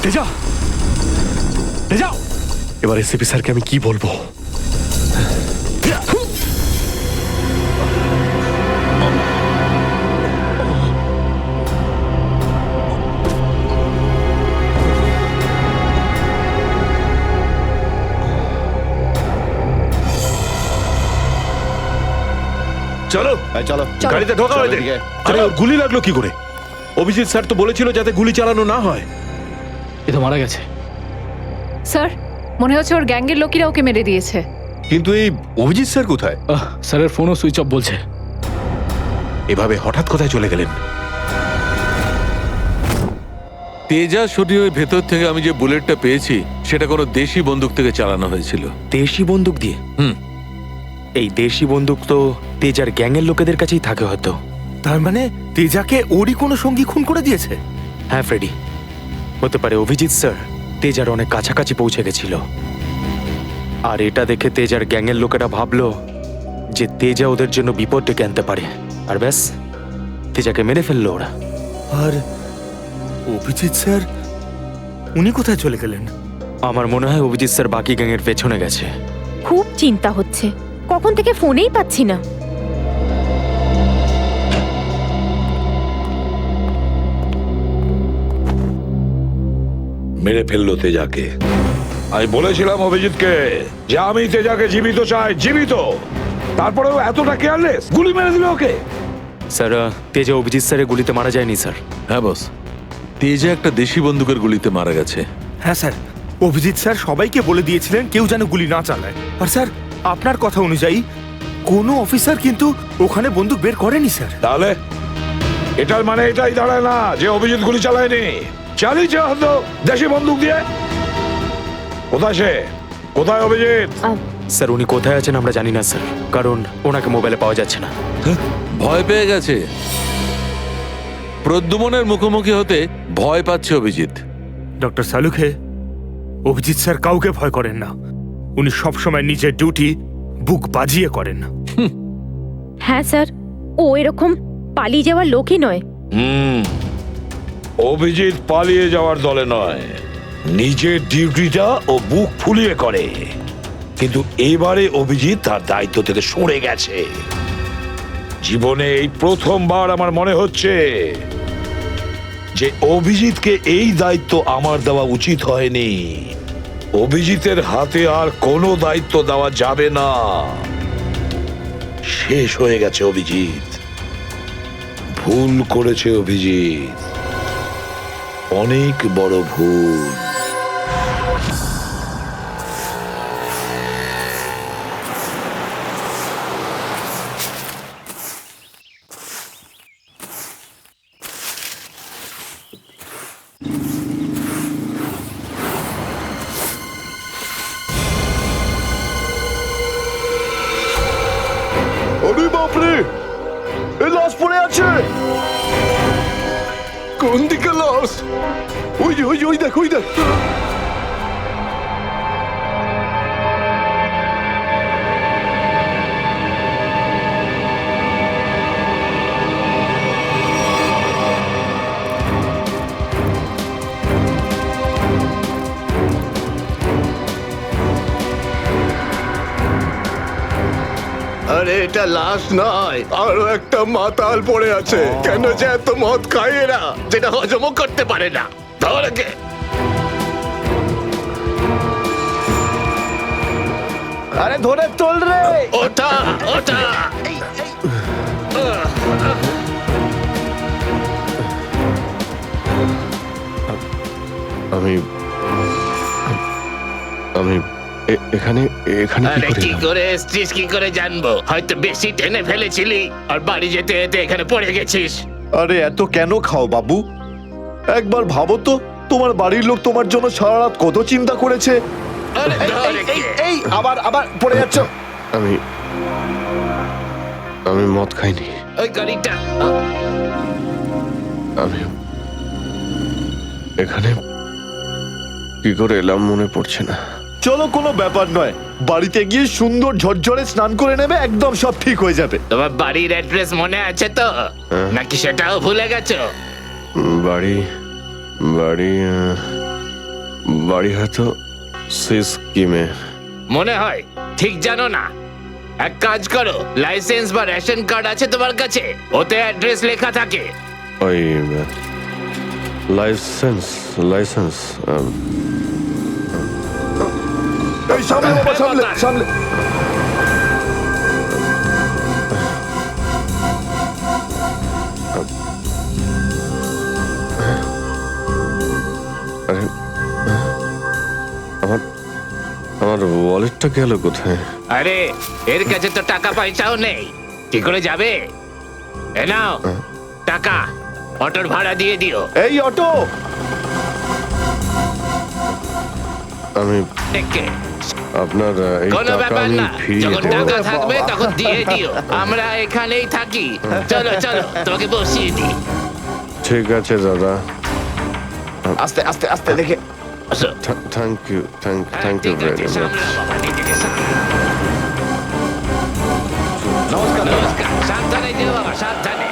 তেজা, তেজা, এবার এসিপি স্যারকে আমি কি বলবো? চলো চলো, গাড়িতে ঢোকা হয়ে এদিকে। আরে ওর গুলি লাগলো কি করে? অভিজিৎ স্যার তো বলেছিল যাতে গুলি চালানো না হয়। এ তো মারা গেছে। স্যার, মনে হচ্ছে ওর গ্যাংয়ের লোকেরা ওকে মেরে দিয়েছে। কিন্তু এই অভিজিৎ স্যার কোথায়? স্যারের ফোনও সুইচ অফ বলছে। এভাবে হঠাৎ কোথায় চলে গেলেন? তেজা শরীরের ভেতর থেকে আমি যে বুলেটটা পেয়েছি সেটা কোনো দেশি বন্দুক থেকে চালানো হয়েছিল। দেশি বন্দুক দিয়ে? এই দেশি বন্দুক তো তেজার গ্যাংয়ের লোকেদের কাছেই থাকে হয়তো। তার মানে তেজাকে ওরই কোনো সঙ্গী খুন করে দিয়েছে? হ্যাঁ ফ্রেডি, হতে পারে অভিজিৎ স্যার তেজার অনেক কাছাকাছি পৌঁছে গেছিল, আর এটা দেখে তেজার গ্যাংয়ের লোকেরা ভাবলো যে তেজা ওদের জন্য বিপদ ডেকে আনতে পারে, আর ব্যাস তেজাকে মেরে ফেললো ওরা। আর অভিজিৎ স্যার, উনি কোথায় চলে গেলেন? আমার মনে হয় অভিজিৎ স্যার বাকি গ্যাংয়ের পেছনে গেছে। খুব চিন্তা হচ্ছে, কখন থেকে ফোনেই পাচ্ছি না। মেরে ফেললো তেজাকে। আমি বলেছিলাম অভিজিৎকে যে আমি তেজাকে জীবিত চাই, জীবিত। তারপরেও এতটা কেয়ারলেস, গুলি মেরে দিল ওকে। স্যার, তেজা অভিজিৎ স্যারের গুলিতে মারা যায়নি স্যার। হ্যাঁ বস, তেজা একটা দেশি বন্দুকের গুলিতে মারা গেছে। হ্যাঁ স্যার, অভিজিৎ স্যার সবাইকে বলে দিয়েছিলেন কেউ যেন গুলি না চালায়। আর স্যার, আপনার কথা অনুযায়ী কোনো অফিসার কিন্তু ওখানে বন্দুক বের করেনি স্যার। তাহলে এটার মানে এটাই দাঁড়ায় না যে অভিজিৎ গুলি চালায়নি, চালিয়েছে হয়তো দেশি বন্দুক দিয়ে। কোথায় সে? কোথায় অভিজিৎ? স্যার, উনি কোথায় আছেন আমরা জানি না স্যার, কারণ ওনাকে মোবাইলে পাওয়া যাচ্ছে না। ভয় পেয়ে গেছে। প্রদ্যুমনের মুখোমুখি হতে ভয় পাচ্ছে অভিজিৎ। ডক্টর সালুখে, অভিজিৎ স্যার কাউকে ভয় করেন না। উনি সবসময় নিজের ডিউটি বুক বাজিয়ে করেন। হ্যাঁ স্যার, ও এরকম পালিয়ে যাওয়ার লোকই নয়। অভিজিৎ পালিয়ে যাওয়ার দলে নয়, নিজের ডিউটিটা ও বুক ফুলিয়ে করে। কিন্তু এবারে অভিজিৎ তার দায়িত্ব থেকে সরে গেছে। জীবনে এই প্রথমবার আমার মনে হচ্ছে যে অভিজিৎকে এই দায়িত্ব আমার দেওয়া উচিত হয়নি। অভিজিতের হাতে আর কোনো দায়িত্ব দেওয়া যাবে না। শেষ হয়ে গেছে অভিজিৎ। ভুল করেছে অভিজিৎ, অনেক বড় ভুল। বাপরে, এ লাশ পড়ে আছে। কোন দিকে লাশ? ওই যে, ওই দেখ, ওই দেখ। আরে এটা লাশ নয়, আরো একটা মাতাল পড়ে আছে। কেন যে এত মদ খায় এরা, যেটা হজমও করতে পারে না। ধরকে আরে ধরে তোল রে। ওটা ওটা আমি আমি এখানে এখানে কি আরে করে কি এলাম? করে এসছিস কি করে জানবো? হয়তো বেশি টেনে ফেলেছিলি আর বাড়ি যেতে যেতে এখানে পড়ে গেছিস। আরে এত কেন খাও বাবু? একবার ভাবো তো, তোমার বাড়ির লোক তোমার জন্য সারা রাত কত চিন্তা করেছে। আরে এই আবার আবার পড়ে যাচ্ছ। আমি আমি মদ খাইনি। ওই গাড়িটা আমি এখানে কি করে এলাম মনে পড়ছে না। চলো, কোনো ব্যাপার নয়, বাড়িতে গিয়ে সুন্দর ঝরঝরে স্নান করে নেবে, একদম সব ঠিক হয়ে যাবে। তোমার বাড়ির অ্যাড্রেস মনে আছে তো, নাকি সেটাও ভুলে গেছো? বাড়ি বাড়ি বাড়ি হয়তো সিস্কিমে। মনে হয় ঠিক জানো না। এক কাজ করো, লাইসেন্স বা রেশন কার্ড আছে তোমার কাছে? ওতে অ্যাড্রেস লেখা থাকে। ওই লাইসেন্স লাইসেন্স এই সামনে বাবা, সামনে সামনে। আরে আমার আমার ওয়ালেটটা গেল কোথায়? আরে এর কাছে তো টাকা পয়সাও নেই, কি করে যাবে? এ নাও টাকা, অটোর ভাড়া দিয়ে দিও। এই অটো। আমি দেখে আপনার এই কোনো টাকা ব্যাপার আমি না, ফিরিয়ে যখন দেব। টাকা থাকবে তখন দিয়ে দিও। আমরা এখানেই থাকি। চলো চলো, তোমাকে বসিয়ে দিই। ঠিক আছে দাদা। আস্তে আস্তে আস্তে দেখে। Thank you thank you very much. নমস্কার নমস্কার, সাবধানে যেও বাবা, সাবধানে।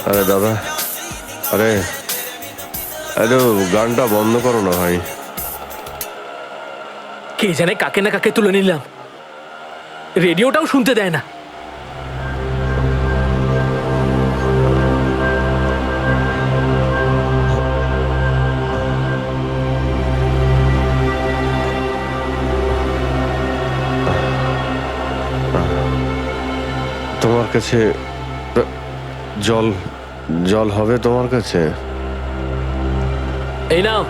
আরে দাদা, আরে আরে গানটা বন্ধ করো না ভাই। কে জানে কাকে না কাকে তুলে নিলাম, রেডিওটাও শুনতে দেয় না। তোমার কাছে জল জল হবে তোমার কাছে? এই নাও।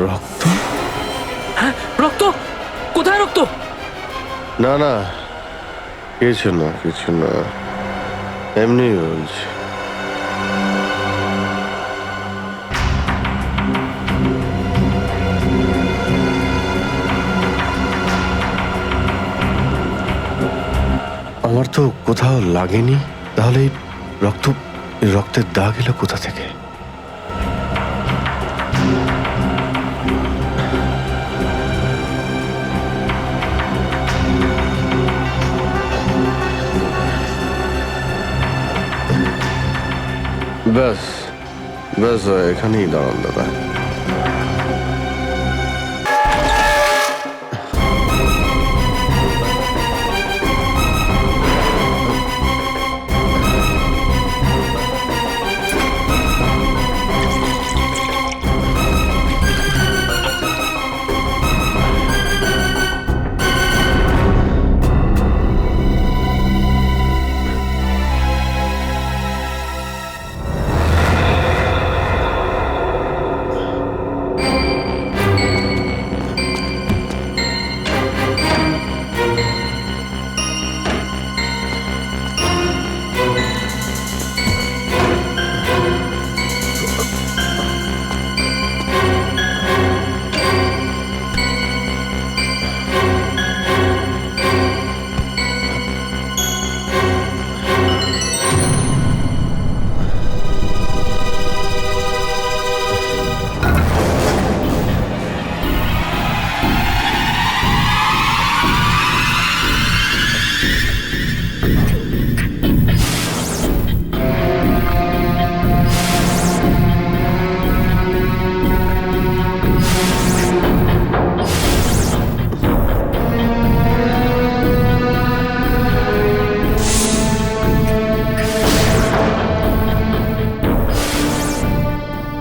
রক্ত? হ্যাঁ রক্ত? কোথায় রক্ত? না না, কিছু না কিছু না, এমনি বলছি। আমার তো কোথাও লাগেনি, তাহলে এই রক্তের দাগ এলো কোথা থেকে? ব্যাস ব্যাস, এখানেই দাঁড়ান দাদা।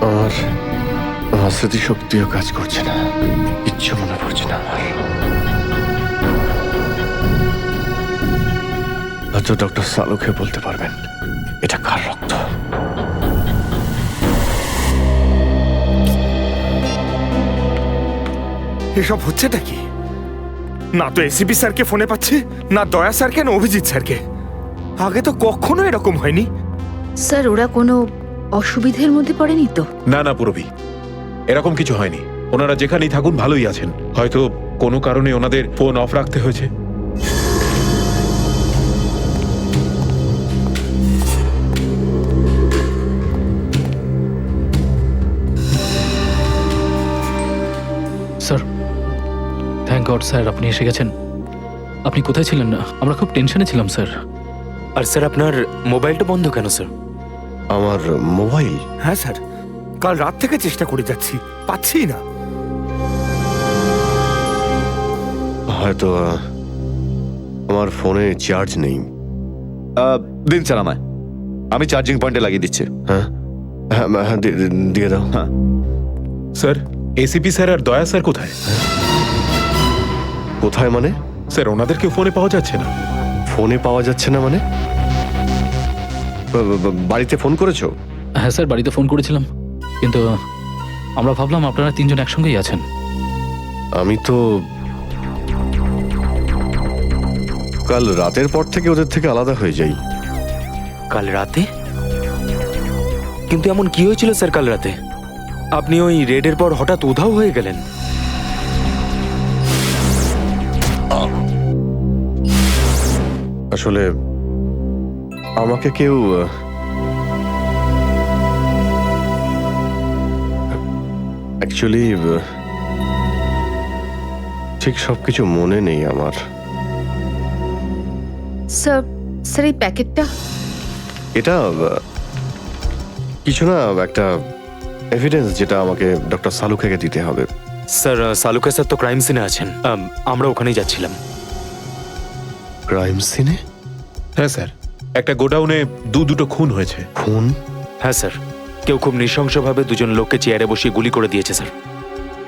আমার স্মৃতিশক্তিও কাজ করছে না, কিচ্ছু মনে পড়ছে না আমার। হয়তো ডক্টর সালুকে বলতে পারবেন এটা কার রক্ত। এসব হচ্ছেটা কি? না তো এসিপি স্যারকে ফোনে পাচ্ছি, না দয়া স্যারকে, না অভিজিৎ স্যারকে। আগে তো কখনো এরকম হয়নি। স্যার ওরা কোনো অসুবিধের মধ্যে পড়েনি তো? না না পুরবি, এরকম কিছু হয়নি। ওনারা যেখানেই থাকুন ভালোই আছেন। হয়তো কোনো কারণে ওনাদের ফোন অফ রাখতে হয়েছে। স্যার, থ্যাংক গড স্যার আপনি এসে গেছেন। আপনি কোথায় ছিলেন? না আমরা খুব টেনশনে ছিলাম স্যার। আর স্যার আপনার মোবাইলটা বন্ধ কেন স্যার? আমার মোবাইল? হ্যাঁ স্যার, কাল রাত থেকে চেষ্টা করে যাচ্ছি, পাচ্ছি না। হয়তো আমার ফোনে চার্জ নেই। দিন স্যার আমায়, আমি চার্জিং পয়েন্টে লাগিয়ে দিচ্ছি। হ্যাঁ হ্যাঁ হ্যাঁ, দিয়ে দাও। হ্যাঁ স্যার, এসিপি স্যার আর দয়া স্যার কোথায়? কোথায় মানে? স্যার ওনাদেরকে ফোনে পাওয়া যাচ্ছে না। ফোনে পাওয়া যাচ্ছে না মানে? বাড়িতে ফোন করেছো? হ্যাঁ স্যার, বাড়িতে ফোন করেছিলাম, কিন্তু আমরা ভাবলাম আপনারা তিনজন একসঙ্গেই আছেন। আমি তো কাল রাতের পর থেকে ওদের থেকে আলাদা হয়ে যাই। কাল রাতে? কিন্তু এমন কি হয়েছিল স্যার কাল রাতে? আপনি ওই রেডের পর হঠাৎ উধাও হয়ে গেলেন। আসলে আমাকে কেউ অ্যাকচুয়ালি ঠিক সবকিছু মনে নেই আমার। স্যার স্যার এই প্যাকেটটা? এটা কিছু না, একটা এভিডেন্স যেটা আমাকে ডক্টর সালুকেকে দিতে হবে। স্যার সালুকা স্যার তো ক্রাইম সিনে আছেন, আমরা ওখানেই যাচ্ছিলাম। ক্রাইম সিনে? হ্যাঁ স্যার, একটা গোডাউনে দুটো খুন হয়েছে। খুন? হ্যাঁ স্যার, কেউ খুব নৃশংসভাবে দুজন লোককে চেয়ারে বসিয়ে গুলি করে দিয়েছে স্যার,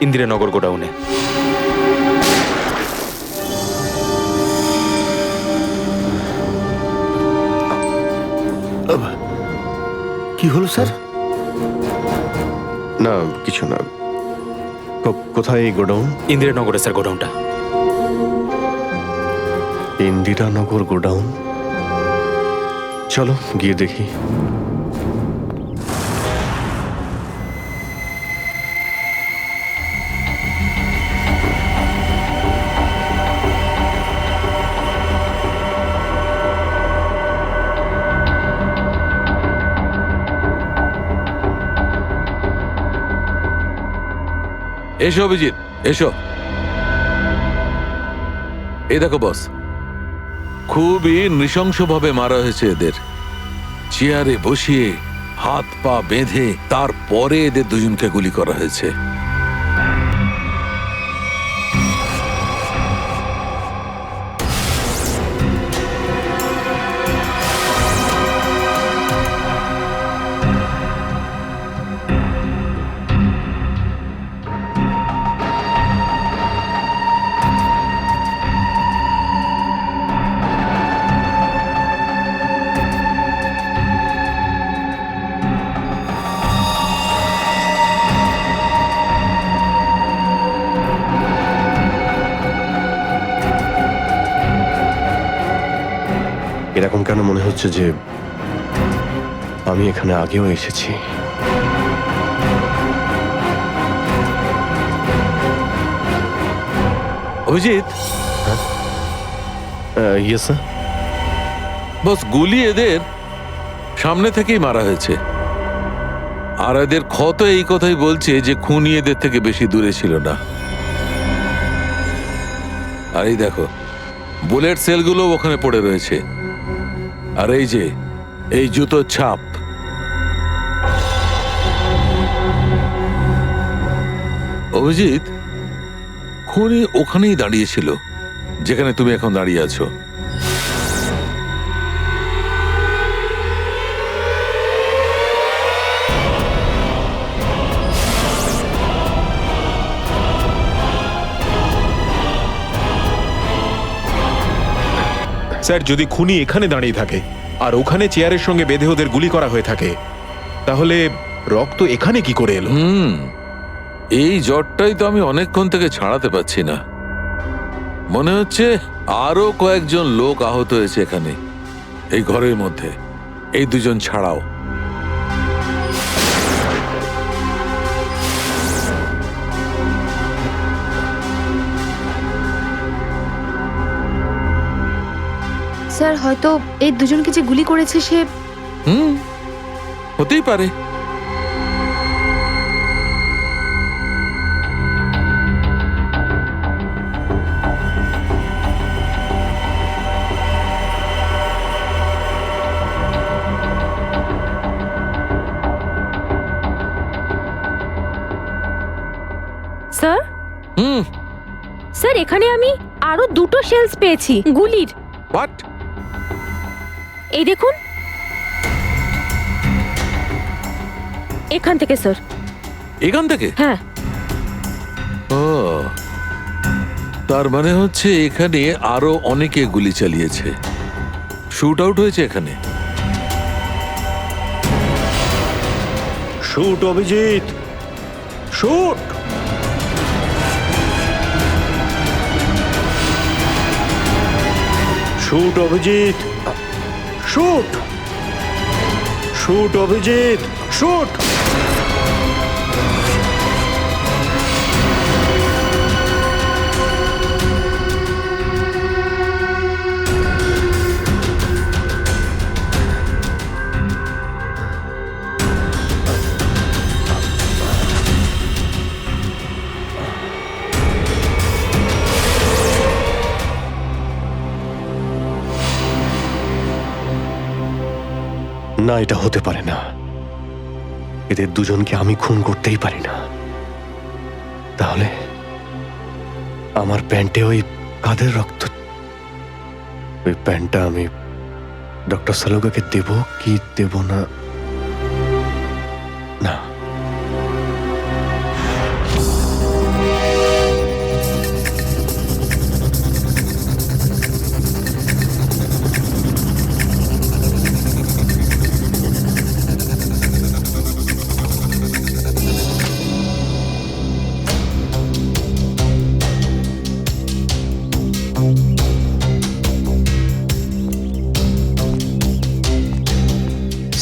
ইন্দিরানগর গোডাউনে। কি হলো স্যার? না কিছু না। কোথায় এই গোডাউন? ইন্দিরানগরে স্যার গোডাউনটা। ইন্দিরানগর গোডাউন? চলো গিয়ে দেখি। এসো অভিজিৎ, এসো। এই দেখো বস, খুবই নৃশংসভাবে মারা হয়েছে এদের। চেয়ারে বসিয়ে হাত পা বেঁধে তারপরে এদের দুজনকে গুলি করা হয়েছে। এরকম কেন মনে হচ্ছে যে আমি এখানে আগেও এসেছি? অভিজিৎ? Yes sir. বস, গুলি এদের সামনে থেকেই মারা হয়েছে, আর এদের ক্ষত এই কথাই বলছে যে খুনি এদের থেকে বেশি দূরে ছিল না। আর এই দেখো, বুলেট সেলগুলো ওখানে পড়ে রয়েছে, আর এই যে এই জুতোর ছাপ। অভিজিৎ, খুনি ওখানেই দাঁড়িয়েছিল যেখানে তুমি এখন দাঁড়িয়ে আছো। স্যার যদি খুনি এখানে দাঁড়িয়ে থাকে আর ওখানে চেয়ারের সঙ্গে বেঁধে ওদের গুলি করা হয়ে থাকে, তাহলে রক্ত এখানে কি করে এলো? এই জ্বরটাই তো আমি অনেকক্ষণ থেকে ছাড়াতে পারছি না। মনে হচ্ছে আরো কয়েকজন লোক আহত হয়েছে এখানে, এই ঘরের মধ্যে, এই দুজন ছাড়াও। স্যার হয়তো এই দুজনকে যে গুলি করেছে সে হতেই পারে। স্যার স্যার এখানে আমি আরো দুটো শেলস পেয়েছি গুলির। হোয়াট? এই দেখুন, এখান থেকে স্যার। এখান থেকে? হ্যাঁ। ও, তার মানে হচ্ছে এখানে আরো অনেকে গুলি চালিয়েছে, শুট আউট হয়েছে এখানে। Shoot Abhijit, shoot. Shoot Abhijit, shoot. Shoot Abhijit, shoot. না, এটা হতে পারে না। এদের দুজনকে আমি খুন করতেই পারি না। তাহলে আমার প্যান্টে ওই কাদের রক্ত? ওই প্যান্টটা আমি ডক্টর সালুকাকে দেব কি দেব না? না,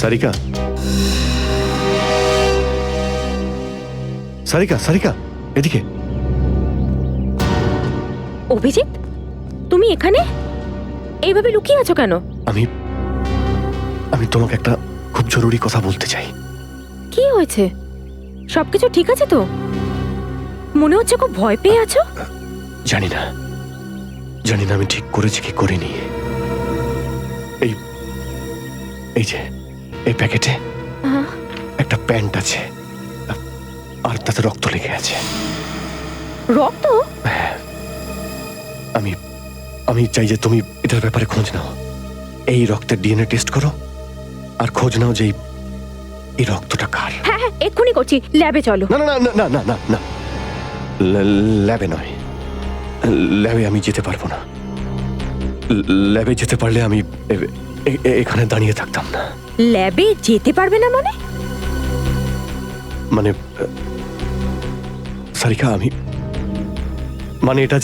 সারিকা, সারিকা, সারিকা, এদিকে। অভিজিৎ, তুমি এখানে এইভাবে লুকিয়ে আছো কেন? আমি তোমাকে একটা খুব জরুরি কথা বলতে চাই। কি হয়েছে? সবকিছু ঠিক আছে তো? মনে হচ্ছে খুব ভয় পেয়ে আছো। জানি না আমি ঠিক করেছি কি করিনি। এই যে এই প্যাকেটে একটা প্যান্ট আছে আর তাতে রক্ত লেগে আছে। রক্ত? আমি চাই যে তুমি এটার ব্যাপারে খোঁজ নাও। এই রক্তের ডিএনএ টেস্ট করো আর খোঁজ নাও যে এই রক্তটা কার। হ্যাঁ হ্যাঁ, এক্ষুনি করছি। ল্যাবে চলো। না না না না না না না, ল্যাবে নয়। ল্যাবে আমি যেতে পারবো না। ল্যাবে যেতে পারলে আমি এখানে দাঁড়িয়ে থাকতাম না। ল্যাবে যেতে পারবে না মানে? মানে সারিকা, মানে এটা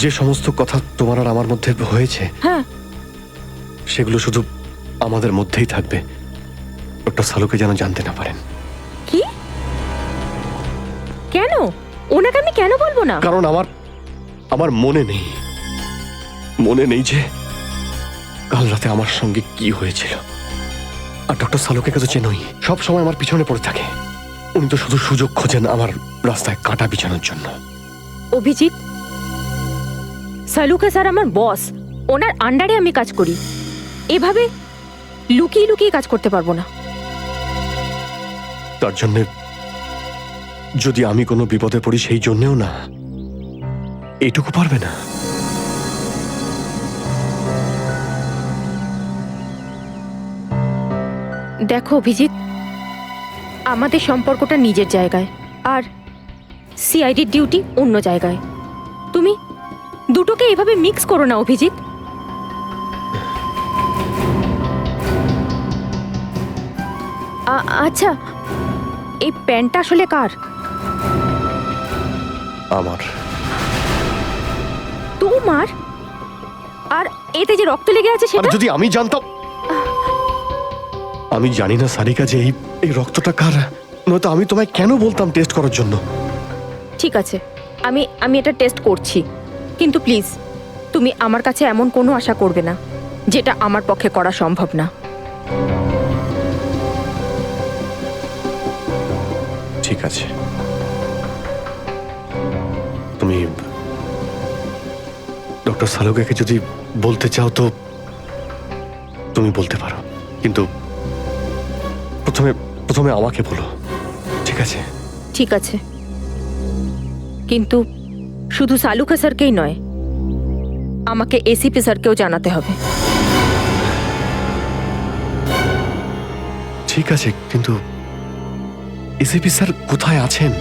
যে সমস্ত কথা তোমার আর আমার মধ্যে হয়েছে, হ্যাঁ, সেগুলো শুধু আমাদের মধ্যেই থাকবে। ডক্টর সালুকে যেন জানতে না পারেন। কি? কেন? ওনাকে আমি কেন বলবো না? কারণ আমার মনে নেই যে কাল রাতে আমার সঙ্গে কি হয়েছিল। আর ডক্টর সালুকে তো চেনই, সব সময় আমার পিছনে পড়ে থাকে। উনি তো শুধু সুযোগ খোঁজেন আমার রাস্তায় কাঁটা বিছানোর জন্য। অভিজিৎ, সালুকা স্যার আমার বস, ওনার আন্ডারে আমি কাজ করি। এভাবে লুকিয়ে লুকিয়ে কাজ করতে পারবো না। তার জন্য যদি আমি কোনো বিপদে পড়ি, সেই জন্যেও না, এইটুকু পারবে না। দেখো অভিজিৎ, আমাদের সম্পর্কটা নিজের জায়গায় আর সিআইডির ডিউটি অন্য জায়গায়। তুমি দুটোকে এভাবে মিক্স করো না অভিজিৎ। আচ্ছা, এই প্যান্টটা আসলে কার? আমার। তোমার? আর এতে যে রক্ত লেগে আছে আর সেটা? যদি আমি জানতাম। আমি জানি না সারিকা যে এই রক্তটা কার, নয়তো আমি তোমায় কেন বলতাম টেস্ট করার জন্য। ঠিক আছে, আমি এটা টেস্ট করছি, কিন্তু প্লিজ তুমি আমার কাছে এমন কোনো আশা করবে না যেটা আমার পক্ষে করা সম্ভব না। ঠিক আছে, তুমি ডক্টর সালুকাকে যদি বলতে চাও তো তুমি বলতে পারো, কিন্তু প্রথমে আমাকে বলো, ঠিক আছে? ঠিক আছে, কিন্তু শুধু সালুকা স্যারকেই নয়, আমাকে এসিপি স্যারকেও জানাতে হবে। ঠিক আছে, কিন্তু এসিপি স্যার কোথায় আছেন?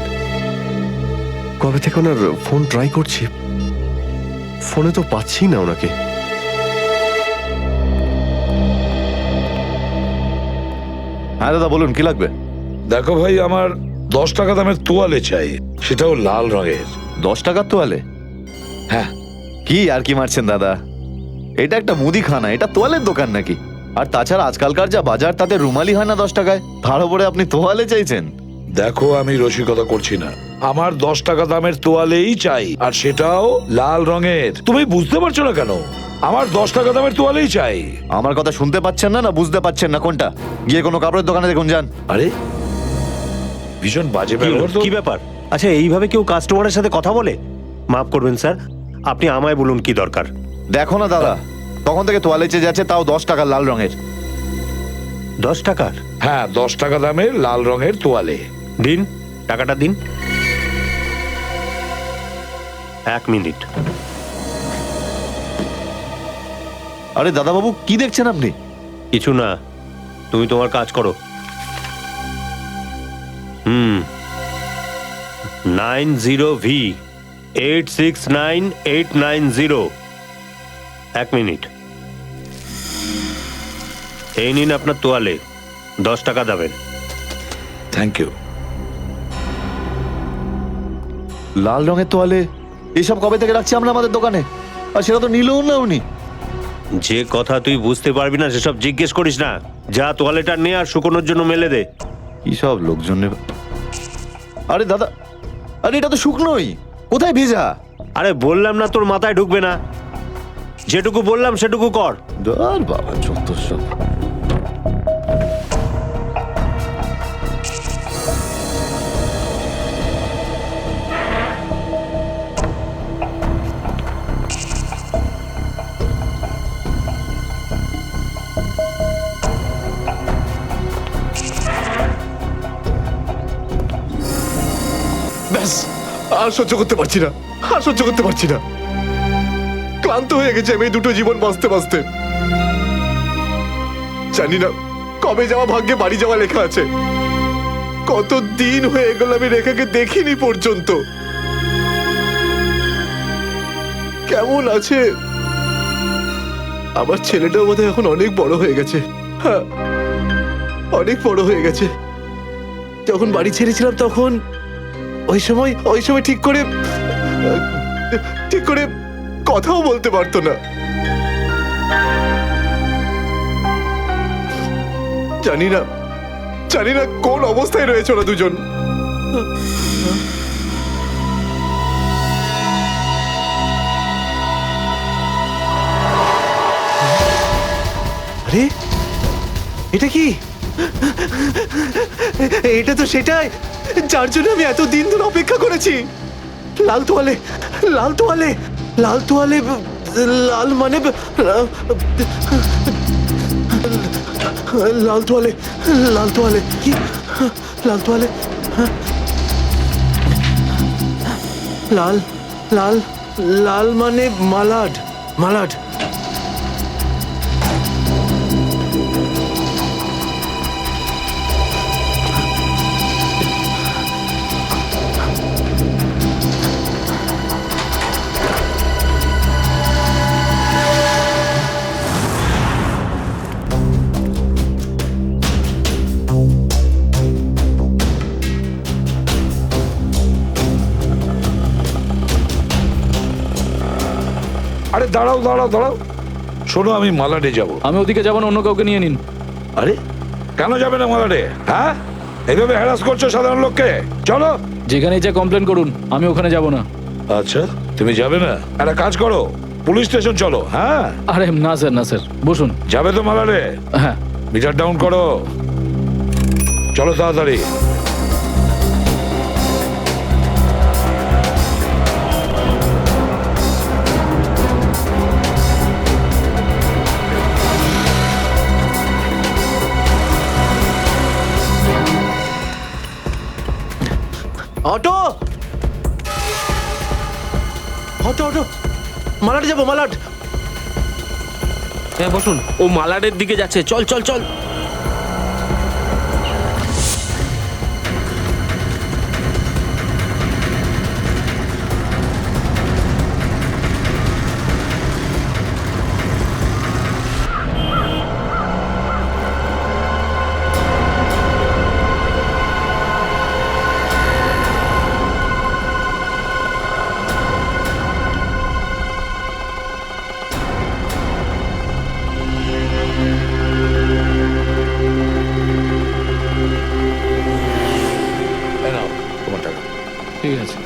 কবে থেকে ওনার ফোন ট্রাই করছি, ফোনে তো পাচ্ছি না ওনাকে। হ্যাঁ দাদা বলুন, কি লাগবে? দেখো ভাই, আমার 10 টাকা দামের তোয়ালে চাই, সেটাও লাল রঙের। 10 টাকার তোয়ালে? হ্যাঁ। কি আর কি মারছেন দাদা, এটা একটা মুদিখানা, এটা তোয়ালের দোকান নাকি? আর তাছাড়া আজকালকার যা বাজার, তাতে রুমালি হয় না 10 টাকায়, তার উপরে আপনি তোয়ালে চাইছেন? দেখো, আমি রসিকতা করছি না, আমার 10 টাকা দামের তোয়ালেই চাই, আর সেটাও লাল রঙের। তুমি বুঝতে পারছো না কেন? আমার 10 টাকা দামের তোয়ালেই চাই। আমার কথা শুনতে পাচ্ছেন না, না বুঝতে পাচ্ছেন না? কোনটা? গিয়ে কোনো কাপড়ের দোকানে দেখুন যান। আরে ভীষণ বাজে ব্যবহার তো। কি ব্যাপার? আচ্ছা, এইভাবে কেউ কাস্টমারের সাথে কথা বলে? মাফ করবেন স্যার, আপনি আমায় বলুন কি দরকার। দেখো না দাদা, তখন থেকে তোয়ালে চেয়ে যাচ্ছে, তাও 10 টাকার লাল রঙের। 10 টাকার? হ্যাঁ, 10 টাকা দামের লাল রঙের তোয়ালে। দিন, টাকাটা দিন। 1 মিনিট। আরে দাদাবাবু, কি দেখছেন আপনি? কিছু না, তুমি তোমার কাজ করো। 90V 869890। 1 মিনিট। এই নিন আপনার তোয়ালে, 10 টাকা দেবেন। Thank you. লাল রঙের তোয়ালে এসব কবে থেকে রাখছি আমরা আমাদের দোকানে, আর সেটা তো নিলও না উনি। যে কথা তুই বুঝতে পারবি না সেসব জিজ্ঞেস করিস না। যা তোয়ালেটা নে আর শুকোনোর জন্য মেলে দে। কি সব লোকজন। আরে দাদা, আরে এটা তো শুকনোই, কোথায় ভেজা? আরে বললাম না তোর মাথায় ঢুকবে না, যেটুকু বললাম সেটুকু কর। ধর বাবা, যত সব। ব্যাস, আর সহ্য করতে পারছি না, আর সহ্য করতে পারছি না। ক্লান্ত হয়ে গেছে আমি এই দুটো জীবন বাঁচতে বাঁচতে। জানি না কবে যাওয়া ভাগ্যে বাড়ি যাওয়া লেখা আছে। কত দিন হয়ে গেল আমি রেখাকে দেখিনি পর্যন্ত। কেমন আছে? আমার ছেলেটাও বোধহয় এখন অনেক বড় হয়ে গেছে। হ্যাঁ, অনেক বড় হয়ে গেছে। যখন বাড়ি ছেড়েছিলাম তখন ওই সময় ঠিক করে কথাও বলতে পারতো না। জানি না কোন অবস্থায় রয়েছে ওরা দুজন। আরে এটা কি? এটা তো সেটাই যার জন্য আমি এত দিন ধরে অপেক্ষা করেছি। লাল তোয়ালে, লাল তোয়ালে, লাল তোয়ালে, লাল মানে লাল তোয়ালে, লাল তোয়ালে, কি লাল তোয়ালে? লাল লাল লাল মানে মালাড, মালাড। দাঁড়াও দাঁড়াও দাঁড়াও, শোনো আমি মালাডে যাব। আমি ওদিকে যাবো না, অন্য কাউকে নিয়ে নিন। আরে কেন যাবে না মালাডে? হ্যাঁ, এইভাবে হ্যারাস করছো সাধারণ লোককে। চলো, যেখানে যা কমপ্লেন করুন, আমি ওখানে যাব না। আচ্ছা তুমি যাবে না? একটা কাজ করো, পুলিশ স্টেশন চলো। হ্যাঁ, আরে না স্যার, না স্যার, বসুন। যাবে তো মালাডে? হ্যাঁ। মিটার ডাউন করো, চলো তাড়াতাড়ি। অটো অটো অটো, মালাট যাবো, মালাট। হ্যাঁ বসুন, ও মালাডের দিকে যাচ্ছে, চল চল চল। ঠিক আছে।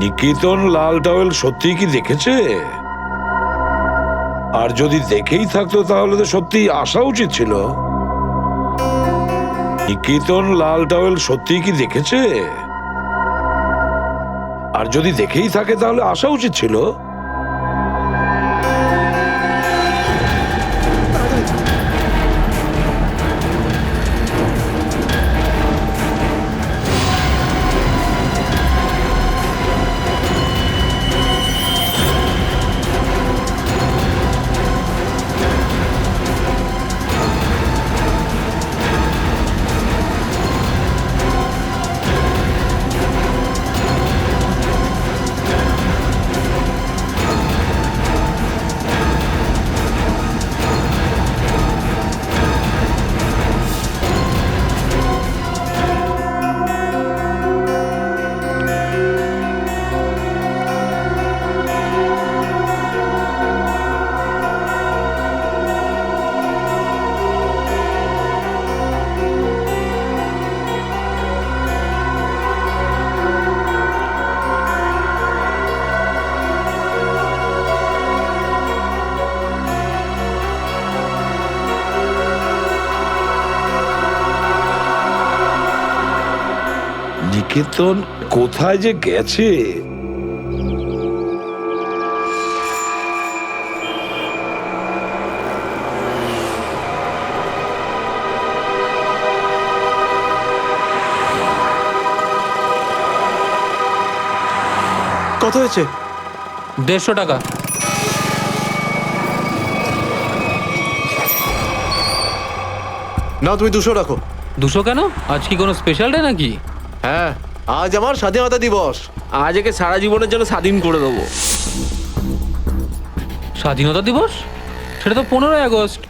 নিকেতন লাল টাওয়েল সত্যি কি দেখেছে? আর যদি দেখেই থাকতো তাহলে তো সত্যি আসা উচিত ছিল। নিকেতন লাল টাওয়েল সত্যি কি দেখেছে? আর যদি দেখেই থাকে তাহলে আসা উচিত ছিল। নিকেতন কোথায় যে গেছে? কত হয়েছে? 150 টাকা। নাও তুমি 200 রাখো। 200 কেন? আজ কি কোনো স্পেশাল ডে নাকি? হ্যাঁ, আজ আমার স্বাধীনতা দিবস। আজ একে সারা জীবনের জন্য স্বাধীন করে দেবো। স্বাধীনতা দিবস? সেটা তো 15ই আগস্ট।